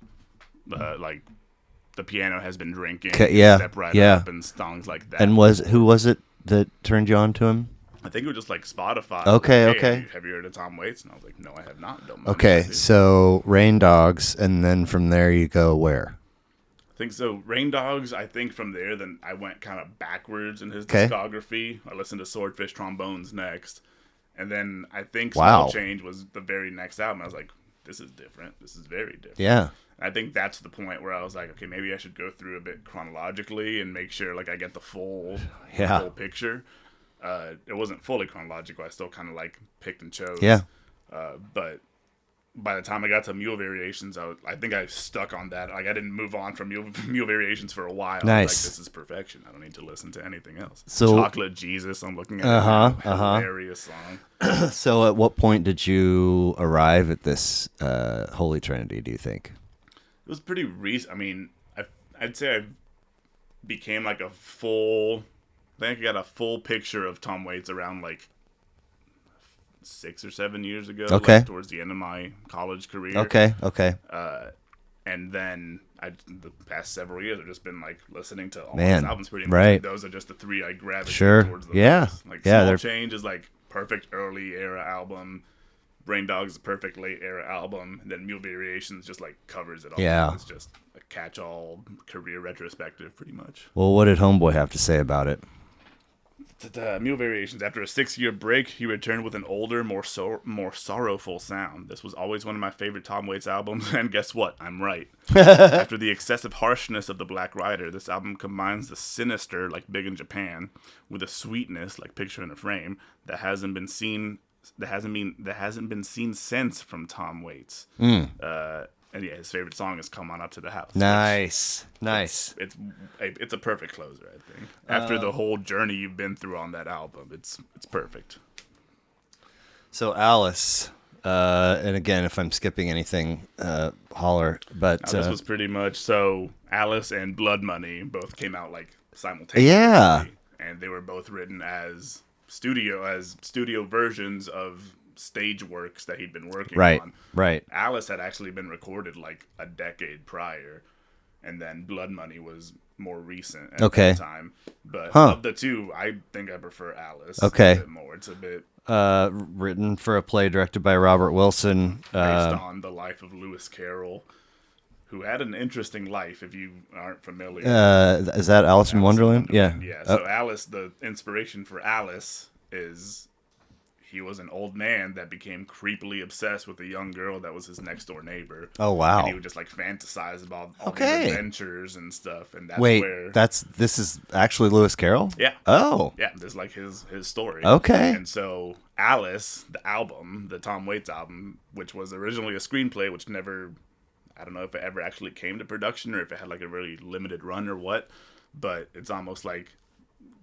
The Piano Has Been Drinking. Yeah. Step Right Yeah. Up and songs like that. And who was it that turned you on to him? I think it was just like Spotify. Okay, Like, hey, okay. Have you heard of Tom Waits? And I was like, no, I have not. Don't mind Okay, if I do. so Rain Dogs, and then from there you go where? I think so. Rain Dogs, I think from there, then I went kind of backwards in his Okay. discography. I listened to Swordfishtrombones next. And then I think Wow. Small Change was the very next album. I was like, this is different. This is very different. Yeah. I think that's the point where I was like, okay, maybe I should go through a bit chronologically and make sure like I get the full picture. It wasn't fully chronological. I still kind of like picked and chose. Yeah. But by the time I got to Mule Variations, I think I stuck on that. Like I didn't move on from Mule Variations for a while. Nice. I was like, this is perfection. I don't need to listen to anything else. So Chocolate Jesus, I'm looking at hilarious song. So at what point did you arrive at this Holy Trinity, do you think? It was pretty recent. I mean, I'd say I became like a full. I think I got a full picture of Tom Waits around like 6 or 7 years ago. Okay. Like, towards the end of my college career. Okay. And then the past several years I've just been like listening to all Man, his albums pretty much. right. Those are just the three I gravitate towards the Yeah. most. Like Yeah, Small Change is like perfect early era album. Brain Dogs is a perfect late era album. And then Mule Variations just like covers it all. Yeah. It's just a catch-all career retrospective pretty much. Well, what did Homeboy have to say about it? Mule Variations. After a 6-year break, he returned with an older, more sorrowful sound. This was always one of my favorite Tom Waits albums, and guess what? I'm right. After the excessive harshness of The Black Rider, this album combines the sinister, like Big in Japan, with a sweetness, like Picture in a Frame, that hasn't been seen since from Tom Waits. And yeah, his favorite song is "Come On Up to the House." Nice. It's a perfect closer, I think. After the whole journey you've been through on that album, it's perfect. So Alice, and again, if I'm skipping anything, holler. But This was pretty much so. Alice and Blood Money both came out like simultaneously. Yeah. And they were both written as studio versions of stage works that he'd been working on. Right. Alice had actually been recorded like a decade prior, and then Blood Money was more recent at that time. But of the two, I think I prefer Alice a bit more. It's a bit written for a play directed by Robert Wilson. based on the life of Lewis Carroll, who had an interesting life, if you aren't familiar. Is that Alice in Wonderland? Yeah. Yeah, so Alice, the inspiration for Alice is he was an old man that became creepily obsessed with a young girl that was his next door neighbor. Oh, wow. And he would just like fantasize about all these adventures and stuff. And that's where this is actually Lewis Carroll? Yeah. Oh. Yeah, this is like his story. Okay. And so Alice, the album, the Tom Waits album, which was originally a screenplay, which never, I don't know if it ever actually came to production or if it had like a really limited run or what, but it's almost like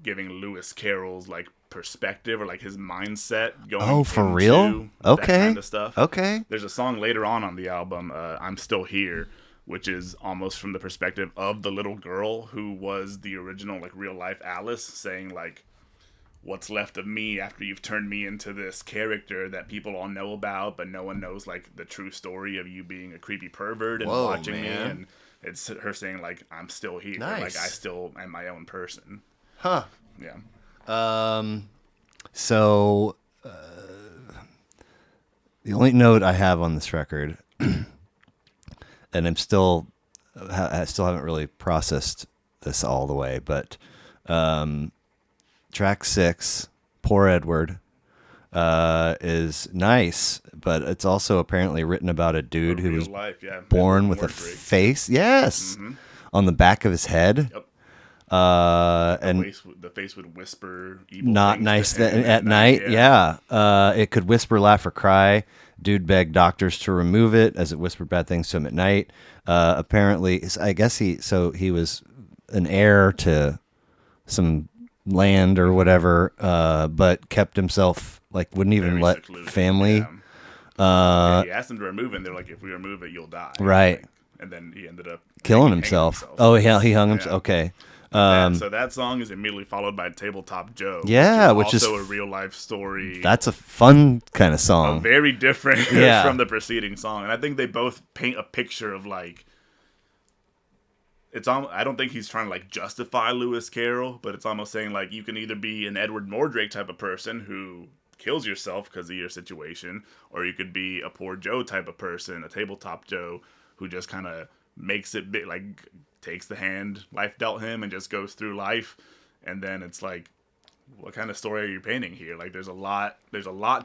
giving Lewis Carroll's like perspective or like his mindset going for real? That kind of stuff. Okay. There's a song later on the album, I'm Still Here, which is almost from the perspective of the little girl who was the original like real life Alice, saying like, what's left of me after you've turned me into this character that people all know about, but no one knows like the true story of you being a creepy pervert and watching me. And it's her saying like, I'm still here. Nice. Like I still am my own person. Huh. Yeah. So the only note I have on this record, and I'm still, I still haven't really processed this all the way, but track 6, Poor Edward, is nice, but it's also apparently written about a dude who was born with a face, on the back of his head. Yep. And the face would whisper evil not things nice to him at night. It could whisper, laugh, or cry. Dude begged doctors to remove it as it whispered bad things to him at night. Apparently, I guess he was an heir to some land or whatever, but kept himself, like, wouldn't even let secluded, family. He asked them to remove it, and they're like, if we remove it, you'll die. Right. Like, and then he ended up killing himself. Oh, yeah, he hung himself. Okay. So that song is immediately followed by Tabletop Joe. Which is also a real life story. That's a fun kind of song. Very different from the preceding song. And I think they both paint a picture of like, I don't think he's trying to like justify Lewis Carroll, but it's almost saying like you can either be an Edward Mordrake type of person who kills yourself because of your situation, or you could be a Poor Joe type of person, a Tabletop Joe, who just kind of makes it big, like takes the hand life dealt him and just goes through life. And then it's like, what kind of story are you painting here? Like, there's a lot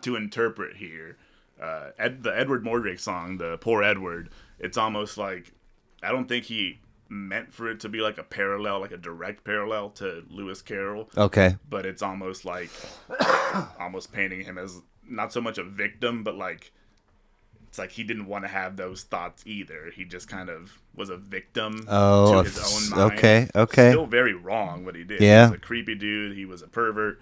to interpret here. The Edward Mordrake song, the Poor Edward, it's almost like, I don't think he meant for it to be like a parallel, like a direct parallel to Lewis Carroll. Okay. But it's almost like, almost painting him as not so much a victim, but like, it's like he didn't want to have those thoughts either. He just kind of was a victim to his own mind. Okay. Still very wrong what he did. Yeah. He was a creepy dude. He was a pervert.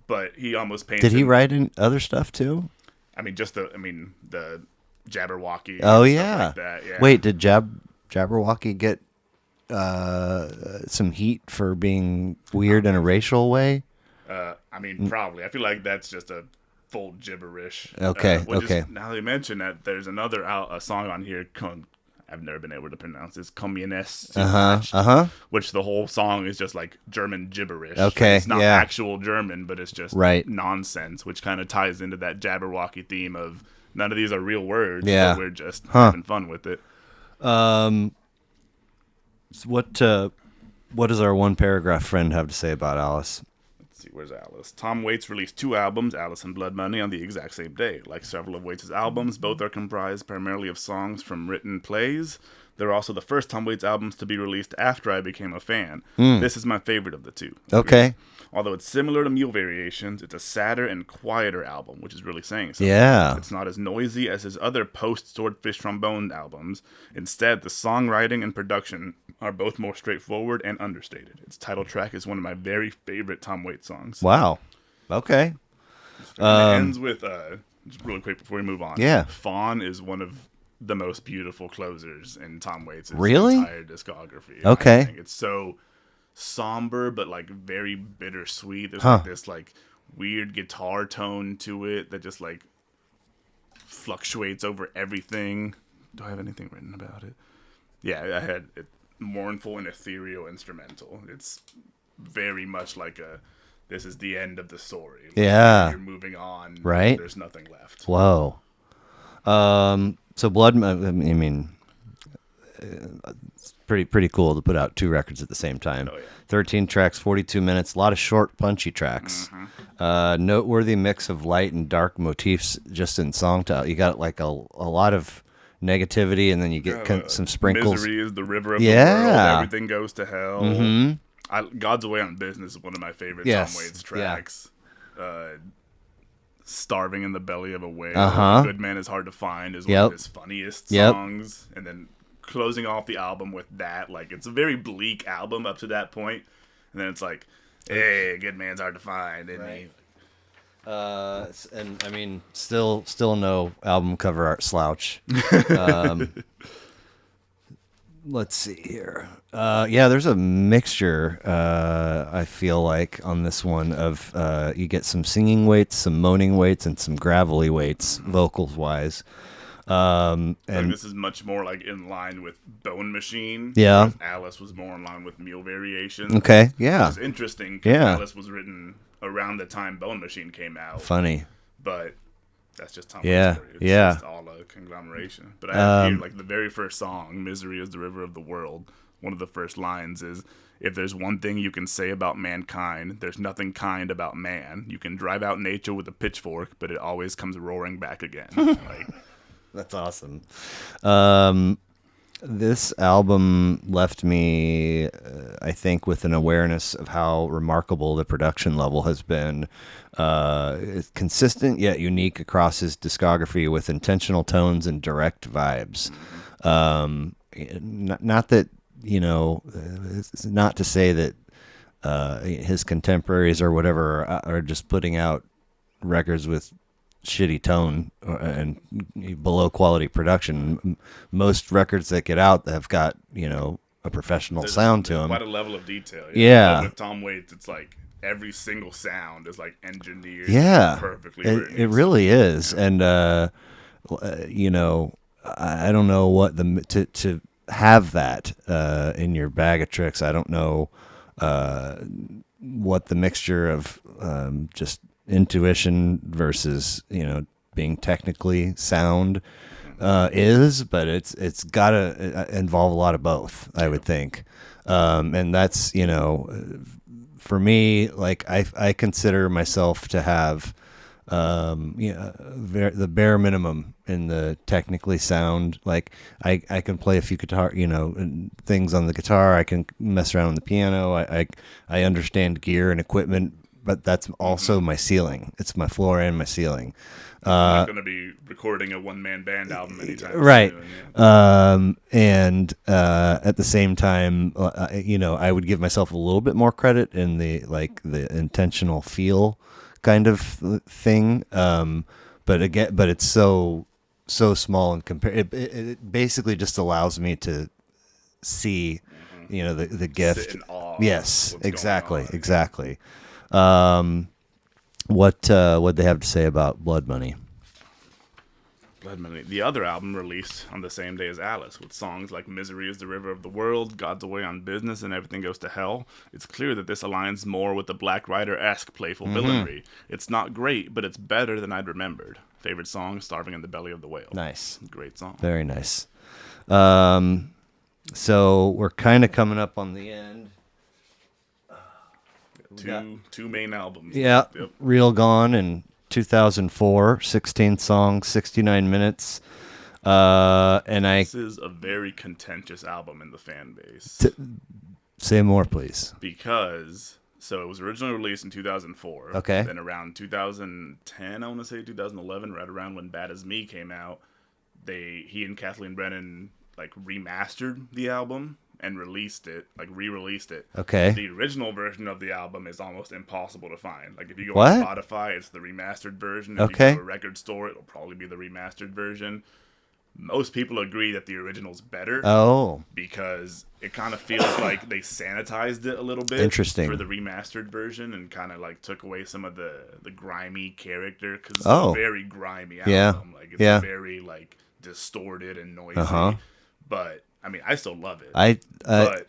But he almost painted... Did he write in other stuff too? I mean, the Jabberwocky. Oh, and yeah. stuff like that. Yeah. Wait, did Jabberwocky get some heat for being weird in a racial way? I mean, probably. I feel like that's just a full gibberish. Okay, okay. Now that you mention that, there's another a song on here, I've never been able to pronounce this, Communist, which the whole song is just like German gibberish. Okay, it's not actual German, but it's just nonsense, which kind of ties into that Jabberwocky theme of none of these are real words, but we're just having fun with it. So what does our one paragraph friend have to say about Alice? See, where's Alice? Tom Waits released 2 albums, Alice and Blood Money, on the exact same day. Like several of Waits' albums, both are comprised primarily of songs from written plays. They're also the first Tom Waits albums to be released after I became a fan. This is my favorite of the 2. Okay. Although it's similar to Mule Variations, it's a sadder and quieter album, which is really saying something. Yeah. It's not as noisy as his other post-Swordfishtrombones albums. Instead, the songwriting and production are both more straightforward and understated. Its title track is one of my very favorite Tom Waits songs. Wow. Okay. It ends with, just really quick before we move on. Yeah. Fawn is one of the most beautiful closers in Tom Waits' really? entire discography. Okay. I think it's so somber, but like very bittersweet. There's like this like weird guitar tone to it that just like fluctuates over everything. Do I have anything written about it? Yeah, I had it. Mournful and ethereal instrumental. It's very much like this is the end of the story. Like, you're moving on. Right. There's nothing left. Whoa. So Blood, I mean, it's pretty cool to put out 2 records at the same time. Oh, yeah. 13 tracks, 42 minutes, a lot of short, punchy tracks. Noteworthy mix of light and dark motifs just in song style. You got like a lot of negativity, and then you get some sprinkles. Misery is the river of the world. Everything goes to hell. God's Away on Business is one of my favorite Tom Waits tracks. Starving in the Belly of a Whale. Good Man is Hard to Find is one of his funniest songs. And then closing off the album with that, like, it's a very bleak album up to that point. And then it's like, hey, Good Man's Hard to Find, isn't he? And I mean, still no album cover art slouch. Let's see here. There's a mixture, I feel like, on this one of you get some singing weights, some moaning weights, and some gravelly weights, vocals wise. And this is much more like in line with Bone Machine. Yeah. Alice was more in line with Mule Variations. Okay, yeah. It's interesting because Alice was written around the time Bone Machine came out. Funny. But that's just Tom Waits. It's just all a conglomeration. But I have here, like, the very first song, Misery is the River of the World, one of the first lines is, if there's one thing you can say about mankind, there's nothing kind about man. You can drive out nature with a pitchfork, but it always comes roaring back again. Like, that's awesome. This album left me, I think, with an awareness of how remarkable the production level has been. It's consistent yet unique across his discography with intentional tones and direct vibes. Not that, it's not to say that his contemporaries or whatever are just putting out records with shitty tone and below quality production. Most records that get out have got, a professional sound to them. Quite a level of detail. Yeah. With Tom Waits, it's like every single sound is like engineered perfectly. It really is. And, I don't know what to have that in your bag of tricks. I don't know what the mixture of just intuition versus being technically sound is, but it's gotta involve a lot of both, I would think. And that's, for me, like I consider myself to have the bare minimum in the technically sound. Like I can play a few guitar, things on the guitar. I can mess around on the piano. I understand gear and equipment, but that's also my ceiling. It's my floor and my ceiling. I'm not going to be recording a one-man band album anytime right. soon. Yeah. And at the same time, I would give myself a little bit more credit in the intentional feel kind of thing. But it's so small and it basically just allows me to see, the gift. Sit in awe. Yes, exactly. What they have to say about Blood Money? Blood Money, the other album released on the same day as Alice, with songs like Misery is the River of the World, God's Away on Business, and Everything Goes to Hell. It's clear that this aligns more with the Black Rider-esque playful villainry. It's not great, but it's better than I'd remembered. Favorite song, Starving in the Belly of the Whale. Nice. Great song. Very nice. So we're kind of coming up on the end. Two main albums. Yeah. Yep. Real Gone in 2004, 16 songs, 69 minutes. This is a very contentious album in the fan base. Say more, please. Because, so it was originally released in 2004. Okay. Then around 2010, I want to say 2011, right around when Bad As Me came out, he and Kathleen Brennan remastered the album and re-released it. Okay. The original version of the album is almost impossible to find. Like if you go What? on Spotify, it's the remastered version. If Okay. you go to a record store, it'll probably be the remastered version. Most people agree that the original's better. Oh. Because it kind of feels like they sanitized it a little bit. Interesting. For the remastered version and kind of took away some of the grimy character. Because it's Oh. a very grimy album. Yeah. It's very distorted and noisy. Uh-huh. But I mean, I still love it. But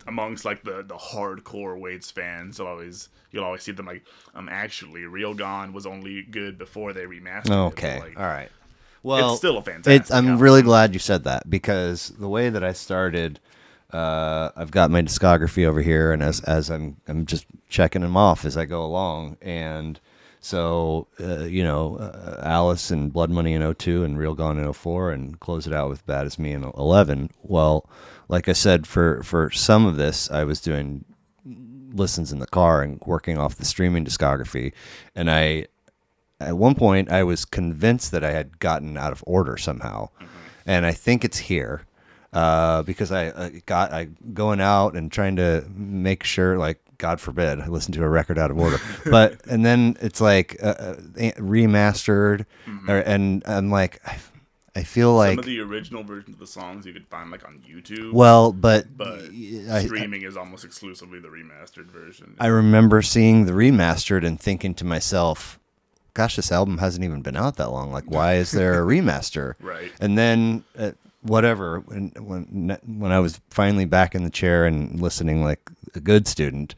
amongst the hardcore Waits fans, you'll always see them actually Real Gone was only good before they remastered it. okay. All right. Well, it's still a fantastic I'm album. really glad you said that, because the way that I started, I've got my discography over here, and as I'm just checking them off as I go along, and so Alice and Blood Money in 2002 and Real Gone in 2004, and close it out with Bad As Me in 2011. Well, like I said, for some of this, I was doing listens in the car and working off the streaming discography, and at one point I was convinced that I had gotten out of order somehow, and I think it's here. Because I going out and trying to make sure, God forbid, I listen to a record out of order. And then it's remastered, and I'm I feel like some of the original versions of the songs you could find on YouTube. Well, but streaming is almost exclusively the remastered version. I remember seeing the remastered and thinking to myself, gosh, this album hasn't even been out that long. Why is there a remaster? Right. And then whatever, when I was finally back in the chair and listening like a good student,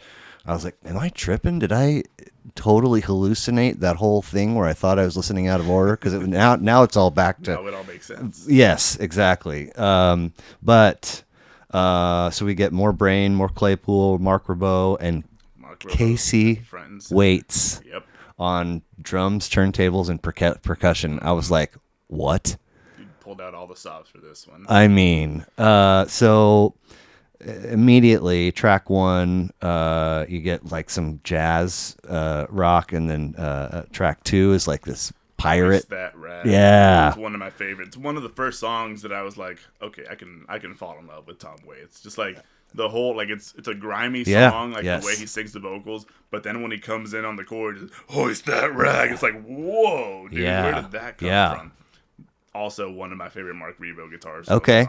I was like, am I tripping? Did I totally hallucinate that whole thing where I thought I was listening out of order? Because now it's all back to... Now it all makes sense. Yes, exactly. So we get more Brain, more Claypool, Mark Ribot, and Casey Waits on drums, turntables, and percussion. I was like, what? You pulled out all the stops for this one. I mean, so immediately track one, you get some jazz rock, and then track two is this pirate. That rap. Yeah, it's one of my favorites. One of the first songs that I was like, okay, I can fall in love with Tom Waits. Just the whole it's a grimy song, the way he sings the vocals, but then when he comes in on the chorus, hoist that rag, it's whoa, dude, where did that come from? Also, one of my favorite Mark Ribot guitars. Okay,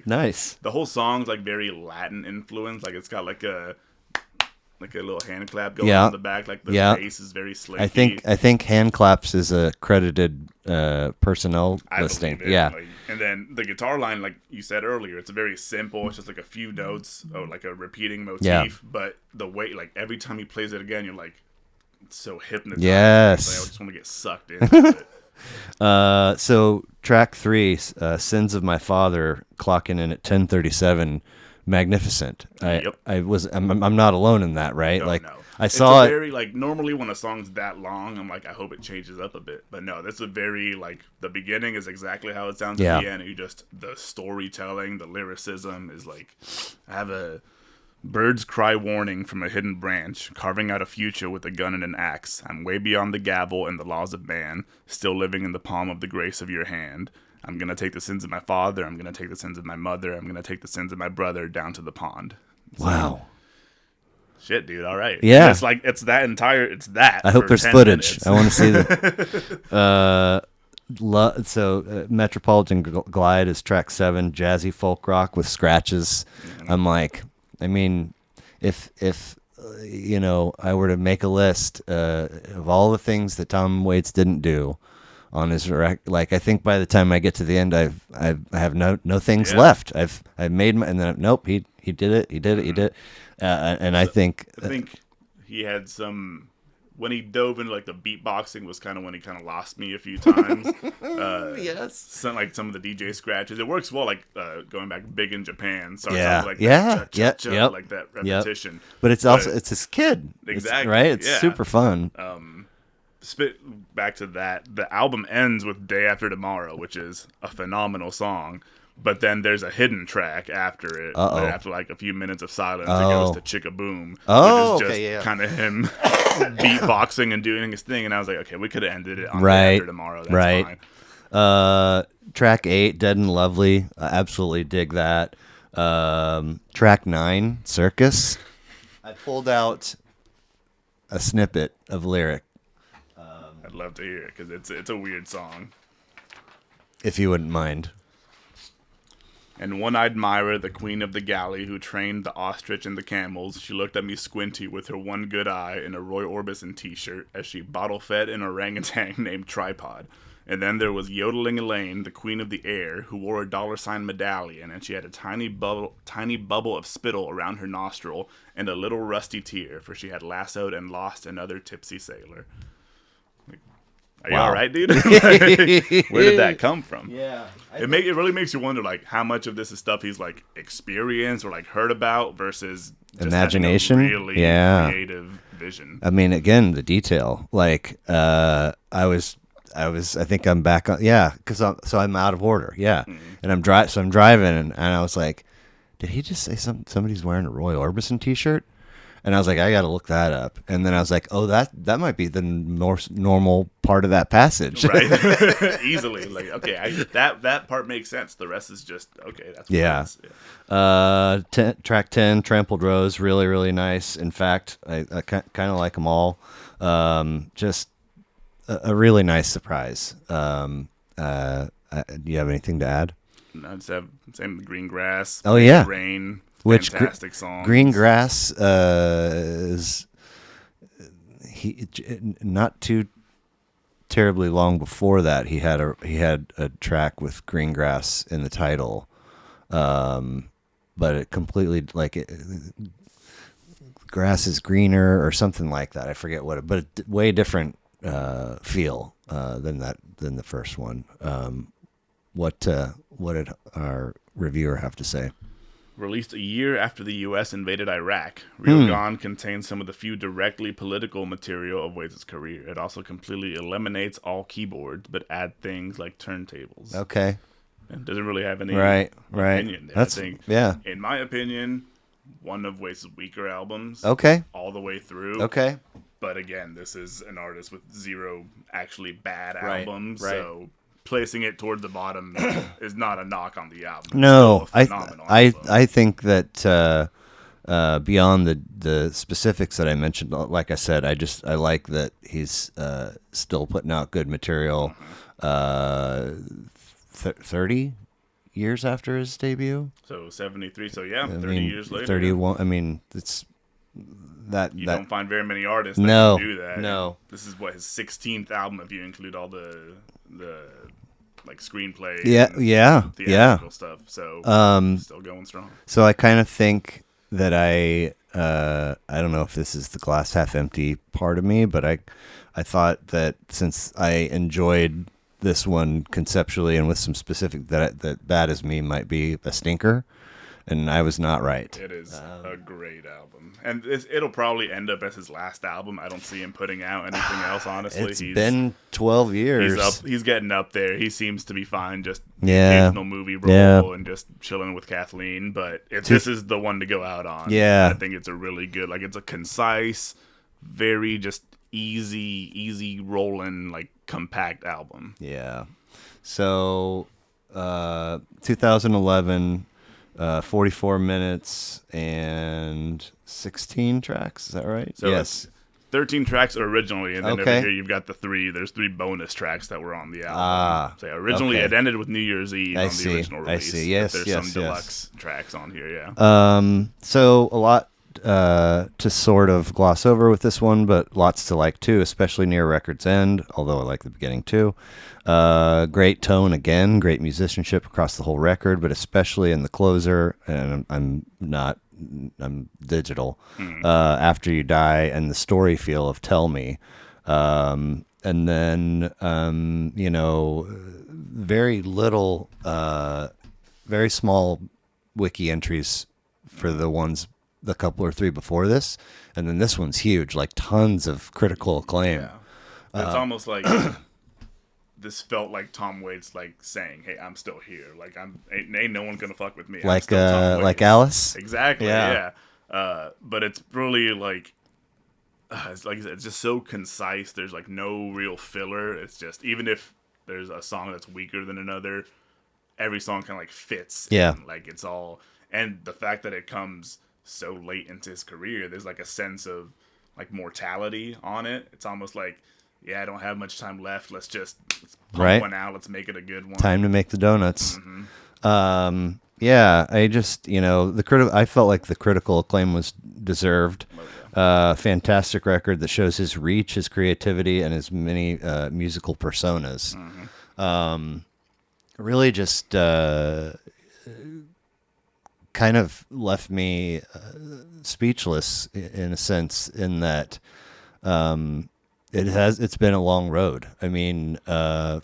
nice. The whole song's very Latin influence. It's got a little hand clap going on the back. The bass is very slinky. I think hand claps is a credited personnel listing. Yeah. And then the guitar line, like you said earlier, it's very simple. It's just a few notes, a repeating motif. Yeah. But the way, every time he plays it again, you're it's so hypnotizing. Yes. I just want to get sucked into it. So track 3, "Sins of My Father," clocking in at 10:37. Magnificent. Yep. I'm not alone in that, right? No, like no. I It's saw a it. very, like, normally when a song's that long, I'm like, I hope it changes up a bit. But no, that's a very, like, the beginning is exactly how it sounds Yeah. at the end. The storytelling, the lyricism is like, I have a bird's cry warning from a hidden branch, carving out a future with a gun and an axe. I'm way beyond the gavel and the laws of man, still living in the palm of the grace of your hand. I'm going to take the sins of my father. I'm going to take the sins of my mother. I'm going to take the sins of my brother down to the pond. Wow. Shit, dude. All right. Yeah. And it's like, it's that. I hope for there's 10 footage. minutes. I want to see the. Metropolitan Glide is track 7, jazzy folk rock with scratches. I'm like, I mean, if I were to make a list of all the things that Tom Waits didn't do on his like, I think by the time I get to the end, I have no things left. I've made my, and then nope, he did it. He did it. And I think he had some, when he dove into like the beatboxing was kind of when he kind of lost me a few times. yes. Some of the DJ scratches. It works well, like going back big in Japan. So Yeah. like Yeah. that, like that repetition. Yep. But it's also it's his kid. Exactly. Right. It's yeah. super fun. Spit back to that. The album ends with "Day After Tomorrow," which is a phenomenal song. But then there's a hidden track after it. Uh-oh. After like a few minutes of silence, it goes to "Chicka Boom," Oh, which is just kind of him beatboxing and doing his thing. And I was like, okay, we could have ended it on "Day After Tomorrow." That's fine. Track 8, "Dead and Lovely." I absolutely dig that. Track 9, "Circus." I pulled out a snippet of lyric. I'd love to hear it because it's a weird song. If you wouldn't mind. And one-eyed Myra, the queen of the galley, who trained the ostrich and the camels, she looked at me squinty with her one good eye in a Roy Orbison t-shirt as she bottle-fed an orangutan named Tripod. And then there was Yodeling Elaine, the queen of the air, who wore a $sign medallion, and she had a tiny bubble of spittle around her nostril and a little rusty tear, for she had lassoed and lost another tipsy sailor. Are you all right, dude? Where did that come from? Yeah. It really makes you wonder, like, how much of this is stuff he's, like, experienced or, like, heard about versus just imagination. Having a really creative vision. I mean, again, the detail. Like, I think I'm back on. Yeah, because I'm out of order. Yeah, and I'm driving, and I was like, did he just say somebody's wearing a Roy Orbison t-shirt? And I was like, I got to look that up. And then I was like, oh, that might be the more normal part of that passage. Right. Easily. Like, okay, that part makes sense. The rest is just, okay, that's what it is. Track 10, "Trampled Rose," really, really nice. In fact, I kind of like them all. Just a really nice surprise. Do you have anything to add? No, just have same with Green Grass. Oh, yeah. Rain. Which fantastic song. Green Grass is not too terribly long before that. He had a track with Green Grass in the title, but it completely grass is greener or something like that. I forget what but a way different feel than the first one. What did our reviewer have to say? Released a year after the U.S. invaded Iraq, Real Gone contains some of the few directly political material of Waits' career. It also completely eliminates all keyboards, but add things like turntables. Okay. It doesn't really have any opinion there. That's, I think, yeah. in my opinion, one of Waits' weaker albums. Okay. All the way through. Okay. But again, this is an artist with zero actually bad albums, right. So placing it toward the bottom is not a knock on the album. No, I think that beyond the specifics that I mentioned, like I said, I like that he's still putting out good material. 30 years after his debut. So 73. So yeah, 30 years later. 31. I mean, it's that you don't find very many artists that can do that. No. This is his 16th album if you include all the like screenplay. Yeah. Stuff. So still going strong. So I kind of think that I don't know if this is the glass half empty part of me, but I thought that since I enjoyed this one conceptually and with some specific that Bad As Me might be a stinker, and I was not right. It is a great album, and it'll probably end up as his last album. I don't see him putting out anything else. Honestly, It's been 12 years. He's getting up there. He seems to be fine. Just Yeah. occasional movie role and just chilling with Kathleen. But if this is the one to go out on, Yeah. I think it's a really good. Like it's a concise, very just easy rolling, like compact album. Yeah. So, 2011, 44 minutes and 16 tracks. Is that right? So yes. 13 tracks originally, and then Okay. over here you've got there's 3 bonus tracks that were on the album. So originally okay. it ended with New Year's Eve on the original release. I see. Yes, but there's yes, some yes. deluxe tracks on here, yeah. So a lot to sort of gloss over with this one, but lots to like too, especially near record's end, although I like the beginning too. Great tone again, great musicianship across the whole record, but especially in the closer, and I'm digital, After You Die, and the story feel of Tell Me. And then, very little, very small wiki entries for the couple or 3 before this. And then this one's huge, like tons of critical acclaim. Yeah. It's almost like this felt like Tom Waits like saying, "Hey, I'm still here. Like ain't no one gonna fuck with me." I'm still Tom Like Waits." Alice. Exactly. Yeah. But it's really like it's like I said, it's just so concise. There's like no real filler. It's just even if there's a song that's weaker than another, every song kind of like fits. Yeah. In. Like it's all, and the fact that it comes so late into his career, there's like a sense of like mortality on it. It's almost like, yeah, I don't have much time left. Let's pump one out. Let's make it a good one. Time to make the donuts. Yeah, I just, I felt like the critical acclaim was deserved. Fantastic record that shows his reach, his creativity, and his many musical personas. Really just kind of left me speechless in a sense, in that it's been a long road. I mean, the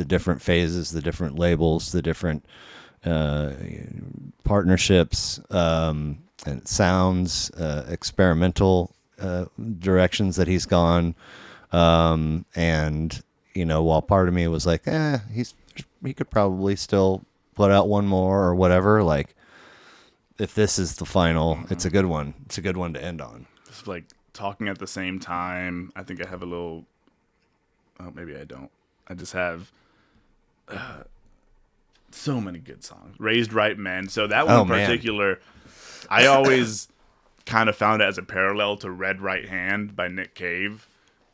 different phases, the different labels, the different partnerships, and sounds, experimental directions that he's gone. And, while part of me was like, he could probably still put out one more or whatever, like, if this is the final, it's a good one. It's a good one to end on. It's like talking at the same time. I think I have a little. Oh, maybe I don't. I just have so many good songs. Raised Right Men. So that one in particular, I always kind of found it as a parallel to Red Right Hand by Nick Cave.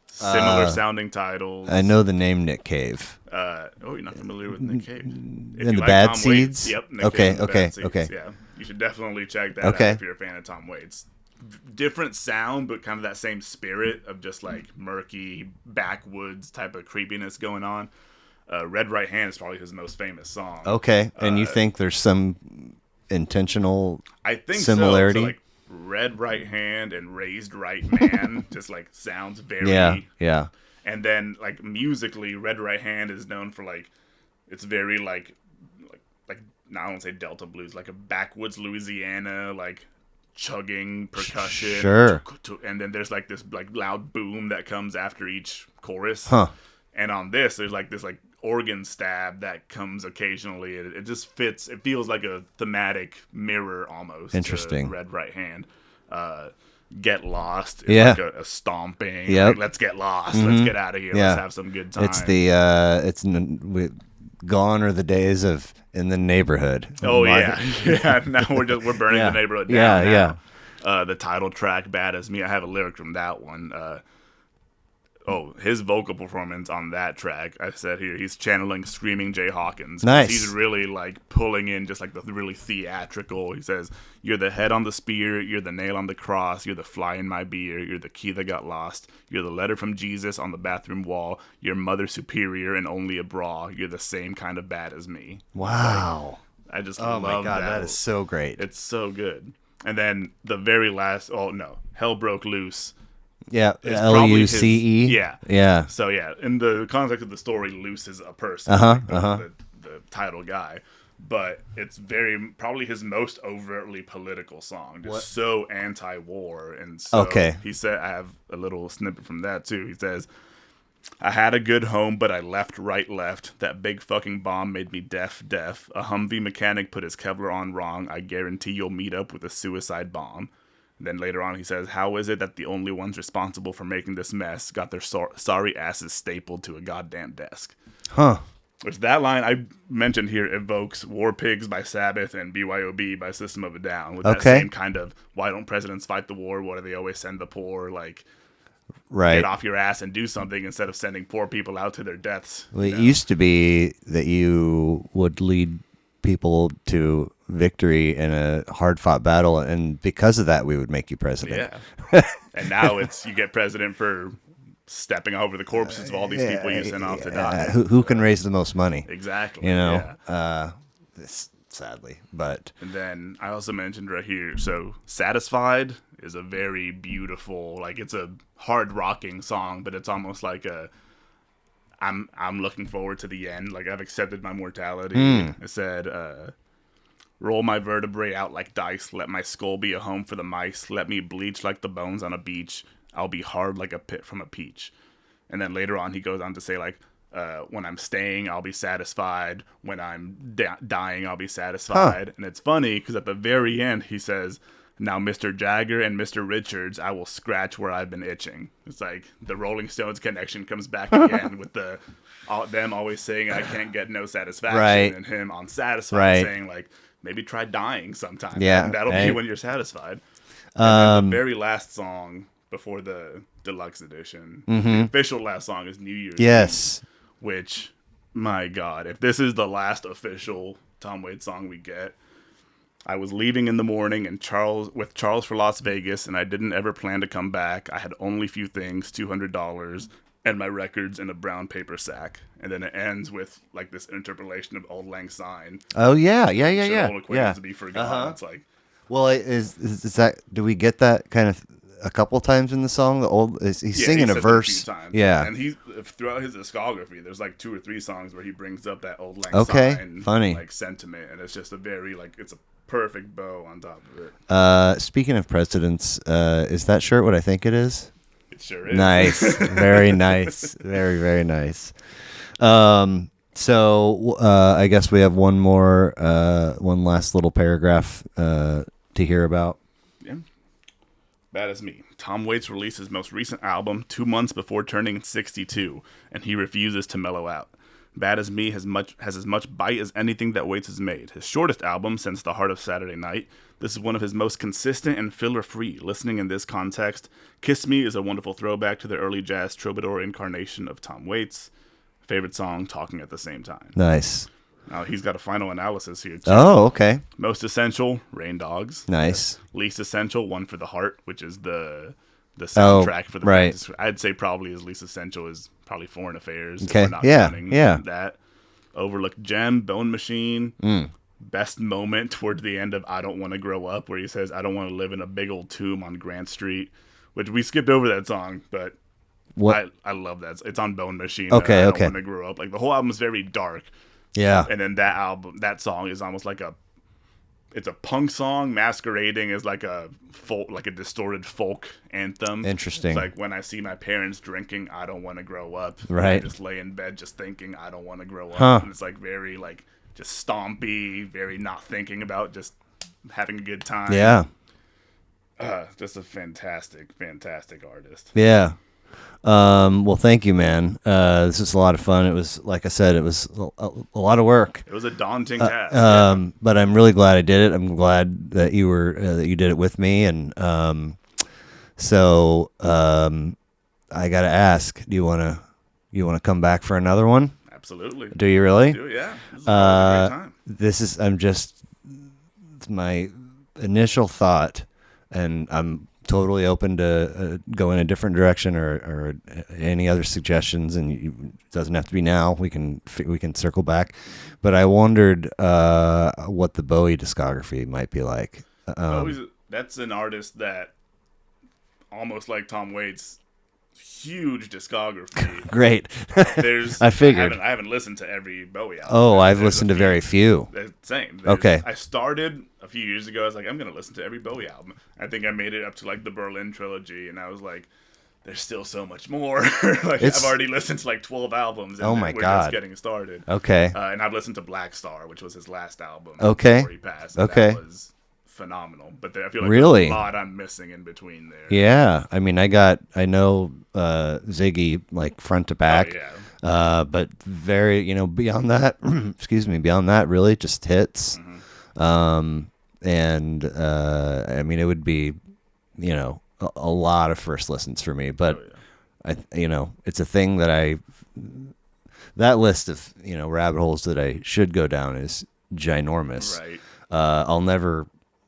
Similar sounding titles. I know the name Nick Cave. You're not familiar with Nick Cave? And the Bad Tom Seeds? Waits, yep. Nick Okay, Cave and the okay, Bad Seeds, okay. Yeah, you should definitely check that out if you're a fan of Tom Waits. Different sound, but kind of that same spirit of just like murky backwoods type of creepiness going on. Red Right Hand is probably his most famous song. Okay, and you think there's some intentional So similarity? like Red Right Hand and Raised Right Man just like sounds very yeah. And then like musically, Red Right Hand is known for like it's very like I don't want to say Delta blues, like a backwoods Louisiana like chugging percussion. Sure. And then there's like this like loud boom that comes after each chorus. Huh. And on this, there's like this like organ stab that comes occasionally. It just fits. It feels like a thematic mirror almost. Interesting. To Red Right Hand. Get Lost is Yeah. like a stomping. Yep. Like, let's get lost. Let's get out of here. Yeah. Let's have some good time. It's gone are the days of In the Neighborhood. Oh yeah. Now we're burning the neighborhood down. Yeah. The title track, Bad As Me. I have a lyric from that one. His vocal performance on that track, I said here, he's channeling Screaming Jay Hawkins. Nice. He's really like pulling in just like the really theatrical. He says, "You're the head on the spear, you're the nail on the cross, you're the fly in my beer, you're the key that got lost, you're the letter from Jesus on the bathroom wall, you're Mother Superior and only a bra, you're the same kind of bad as me." Wow. I just Oh love my God, that is so great. It's so good. And then the very last, Hell Broke Loose. Yeah, is probably his... Luce. Yeah. Yeah. So, yeah, in the context of the story, Luce is a person, the title guy. But it's probably his most overtly political song. Just so anti-war. And so he said, I have a little snippet from that, too. He says, I had a good home, but I left, right, left. That big fucking bomb made me deaf. A Humvee mechanic put his Kevlar on wrong. I guarantee you'll meet up with a suicide bomb. And then later on he says, how is it that the only ones responsible for making this mess got their sorry asses stapled to a goddamn desk? Huh. Which that line I mentioned here evokes War Pigs by Sabbath and BYOB by System of a Down. With that same kind of, why don't presidents fight the war? Why do they always send the poor? Like... Right. Get off your ass and do something instead of sending poor people out to their deaths. Well, it used to be that you would lead people to victory in a hard-fought battle, and because of that, we would make you president. Yeah. And now it's you get president for stepping over the corpses of all these people you sent off to die. Who can raise the most money? Exactly. You know, sadly. But and then I also mentioned right here, so Satisfied is a very beautiful, like it's a hard rocking song, but it's almost like I'm looking forward to the end. Like I've accepted my mortality. I said, roll my vertebrae out like dice. Let my skull be a home for the mice. Let me bleach like the bones on a beach. I'll be hard like a pit from a peach. And then later on he goes on to say like, when I'm staying, I'll be satisfied. When I'm dying, I'll be satisfied. And it's funny because at the very end, he says, now Mr. Jagger and Mr. Richards, I will scratch where I've been itching. It's like the Rolling Stones connection comes back again with them always saying, I can't get no satisfaction. And him on Satisfied saying, like, maybe try dying sometime. Yeah. And that'll be when you're satisfied. And the very last song before the deluxe edition, the official last song is New Year's Eve. Which, my God, if this is the last official Tom Waits song we get, I was leaving in the morning and with Charles for Las Vegas, and I didn't ever plan to come back. I had only few things, $200, and my records in a brown paper sack. And then it ends with like this interpolation of Auld Lang Syne. Oh yeah. Old acquaintance to be forgotten. It's like, well, is that? Do we get that kind of a couple times in the song? He's singing a verse. A few times. Yeah, and throughout his discography, there's like 2 or 3 songs where he brings up that Auld Lang Syne funny like sentiment, and it's just a very like it's a perfect bow on top of it. Speaking of presidents, is that shirt what I think it is? It sure is. Nice, very nice, very very nice. So I guess we have one last little paragraph to hear about. Yeah. Bad as Me. Tom Waits released his most recent album 2 months before turning 62, and he refuses to mellow out. Bad as Me has as much bite as anything that Waits has made. His shortest album since The Heart of Saturday Night, this is one of his most consistent and filler-free. Listening in this context, Kiss Me is a wonderful throwback to the early jazz troubadour incarnation of Tom Waits. Favorite song, Talking at the Same Time. Nice. Now, he's got a final analysis here, too. Oh, okay. Most essential, Rain Dogs. Nice. Least essential, One for the Heart, which is the soundtrack for the practice. I'd say probably his least essential is probably Foreign Affairs. Okay. That. Overlooked Gem, Bone Machine. Best moment towards the end of I Don't Want to Grow Up, where he says, I don't want to live in a big old tomb on Grant Street, which we skipped over that song, but I love that. It's on Bone Machine. Okay, I don't want to grow up. Like the whole album is very dark. Yeah. And then that song is almost like it's a punk song masquerading as like a distorted folk anthem. Interesting. It's like when I see my parents drinking, I don't want to grow up. Right. I just lay in bed just thinking I don't want to grow up. And it's like very like just stompy, very not thinking about, just having a good time. Yeah. Just a fantastic, fantastic artist. Yeah. Well, thank you, man. This was a lot of fun. It was, like I said, it was a lot of work. It was a daunting task. But I'm really glad I did it. I'm glad that you did it with me. And so I got to ask, do you want to come back for another one? Absolutely. Do you really? I do, yeah. This is a great time. It's my initial thought, and I'm totally open to go in a different direction or any other suggestions. And it doesn't have to be now. We can circle back. But I wondered what the Bowie discography might be like. That's an artist that almost like Tom Waits' huge discography. Great. There's I figured. I haven't listened to every Bowie album. Oh, I've listened to very few. Same. Okay. I started a few years ago. I was like, I'm gonna listen to every Bowie album. I think I made it up to like the Berlin trilogy, and I was like, there's still so much more. Like I've already listened to like 12 albums. And we're just getting started. Okay. And I've listened to Black Star, which was his last album. Okay. Before he passed. Okay. That was phenomenal. But I feel like really? there's a lot I'm missing in between there. Yeah. I mean, I know Ziggy like front to back. Oh, yeah. But very, beyond that, excuse me, beyond that, really just hits. Mm-hmm. And I mean, it would be, a lot of first listens for me, but it's a thing that that list of, rabbit holes that I should go down is ginormous. Right.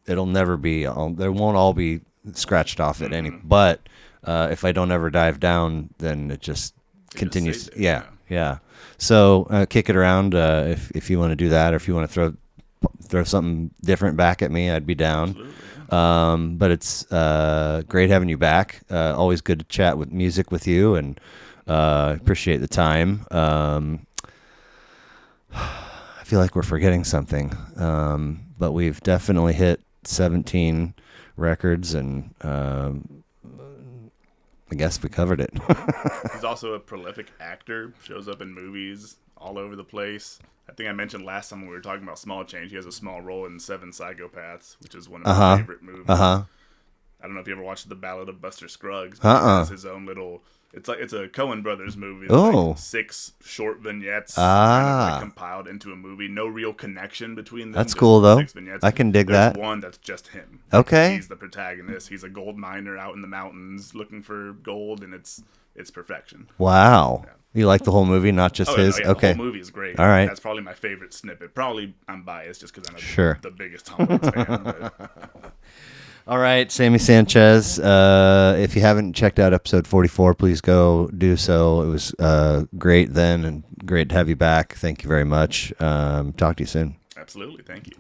It'll never be, they won't all be scratched off at any, but if I don't ever dive down, then it just continues. Yeah. So kick it around if you want to do that, or if you want to throw something different back at me, I'd be down. Absolutely. But it's great having you back. Always good to chat with music with you, and appreciate the time. I feel like we're forgetting something, but we've definitely hit 17 records, and I guess we covered it. He's also a prolific actor, shows up in movies all over the place. I think I mentioned last time when we were talking about Small Change, he has a small role in Seven Psychopaths, which is one of my favorite movies. I don't know if you ever watched The Ballad of Buster Scruggs. But he has his own little... It's a Coen Brothers movie. It's like 6 short vignettes kind of compiled into a movie. No real connection between them. That's cool, though. 6 vignettes. I can dig that. There's one that's just him. Okay. He's the protagonist. He's a gold miner out in the mountains looking for gold, and it's perfection. Wow. Yeah. You like the whole movie, not just his? Yeah, okay. The whole movie is great. All right. That's probably my favorite snippet. Probably I'm biased just because I'm the biggest Tom Waits fan. But. All right, Sammy Sanchez. If you haven't checked out episode 44, please go do so. It was great then, and great to have you back. Thank you very much. Talk to you soon. Absolutely. Thank you.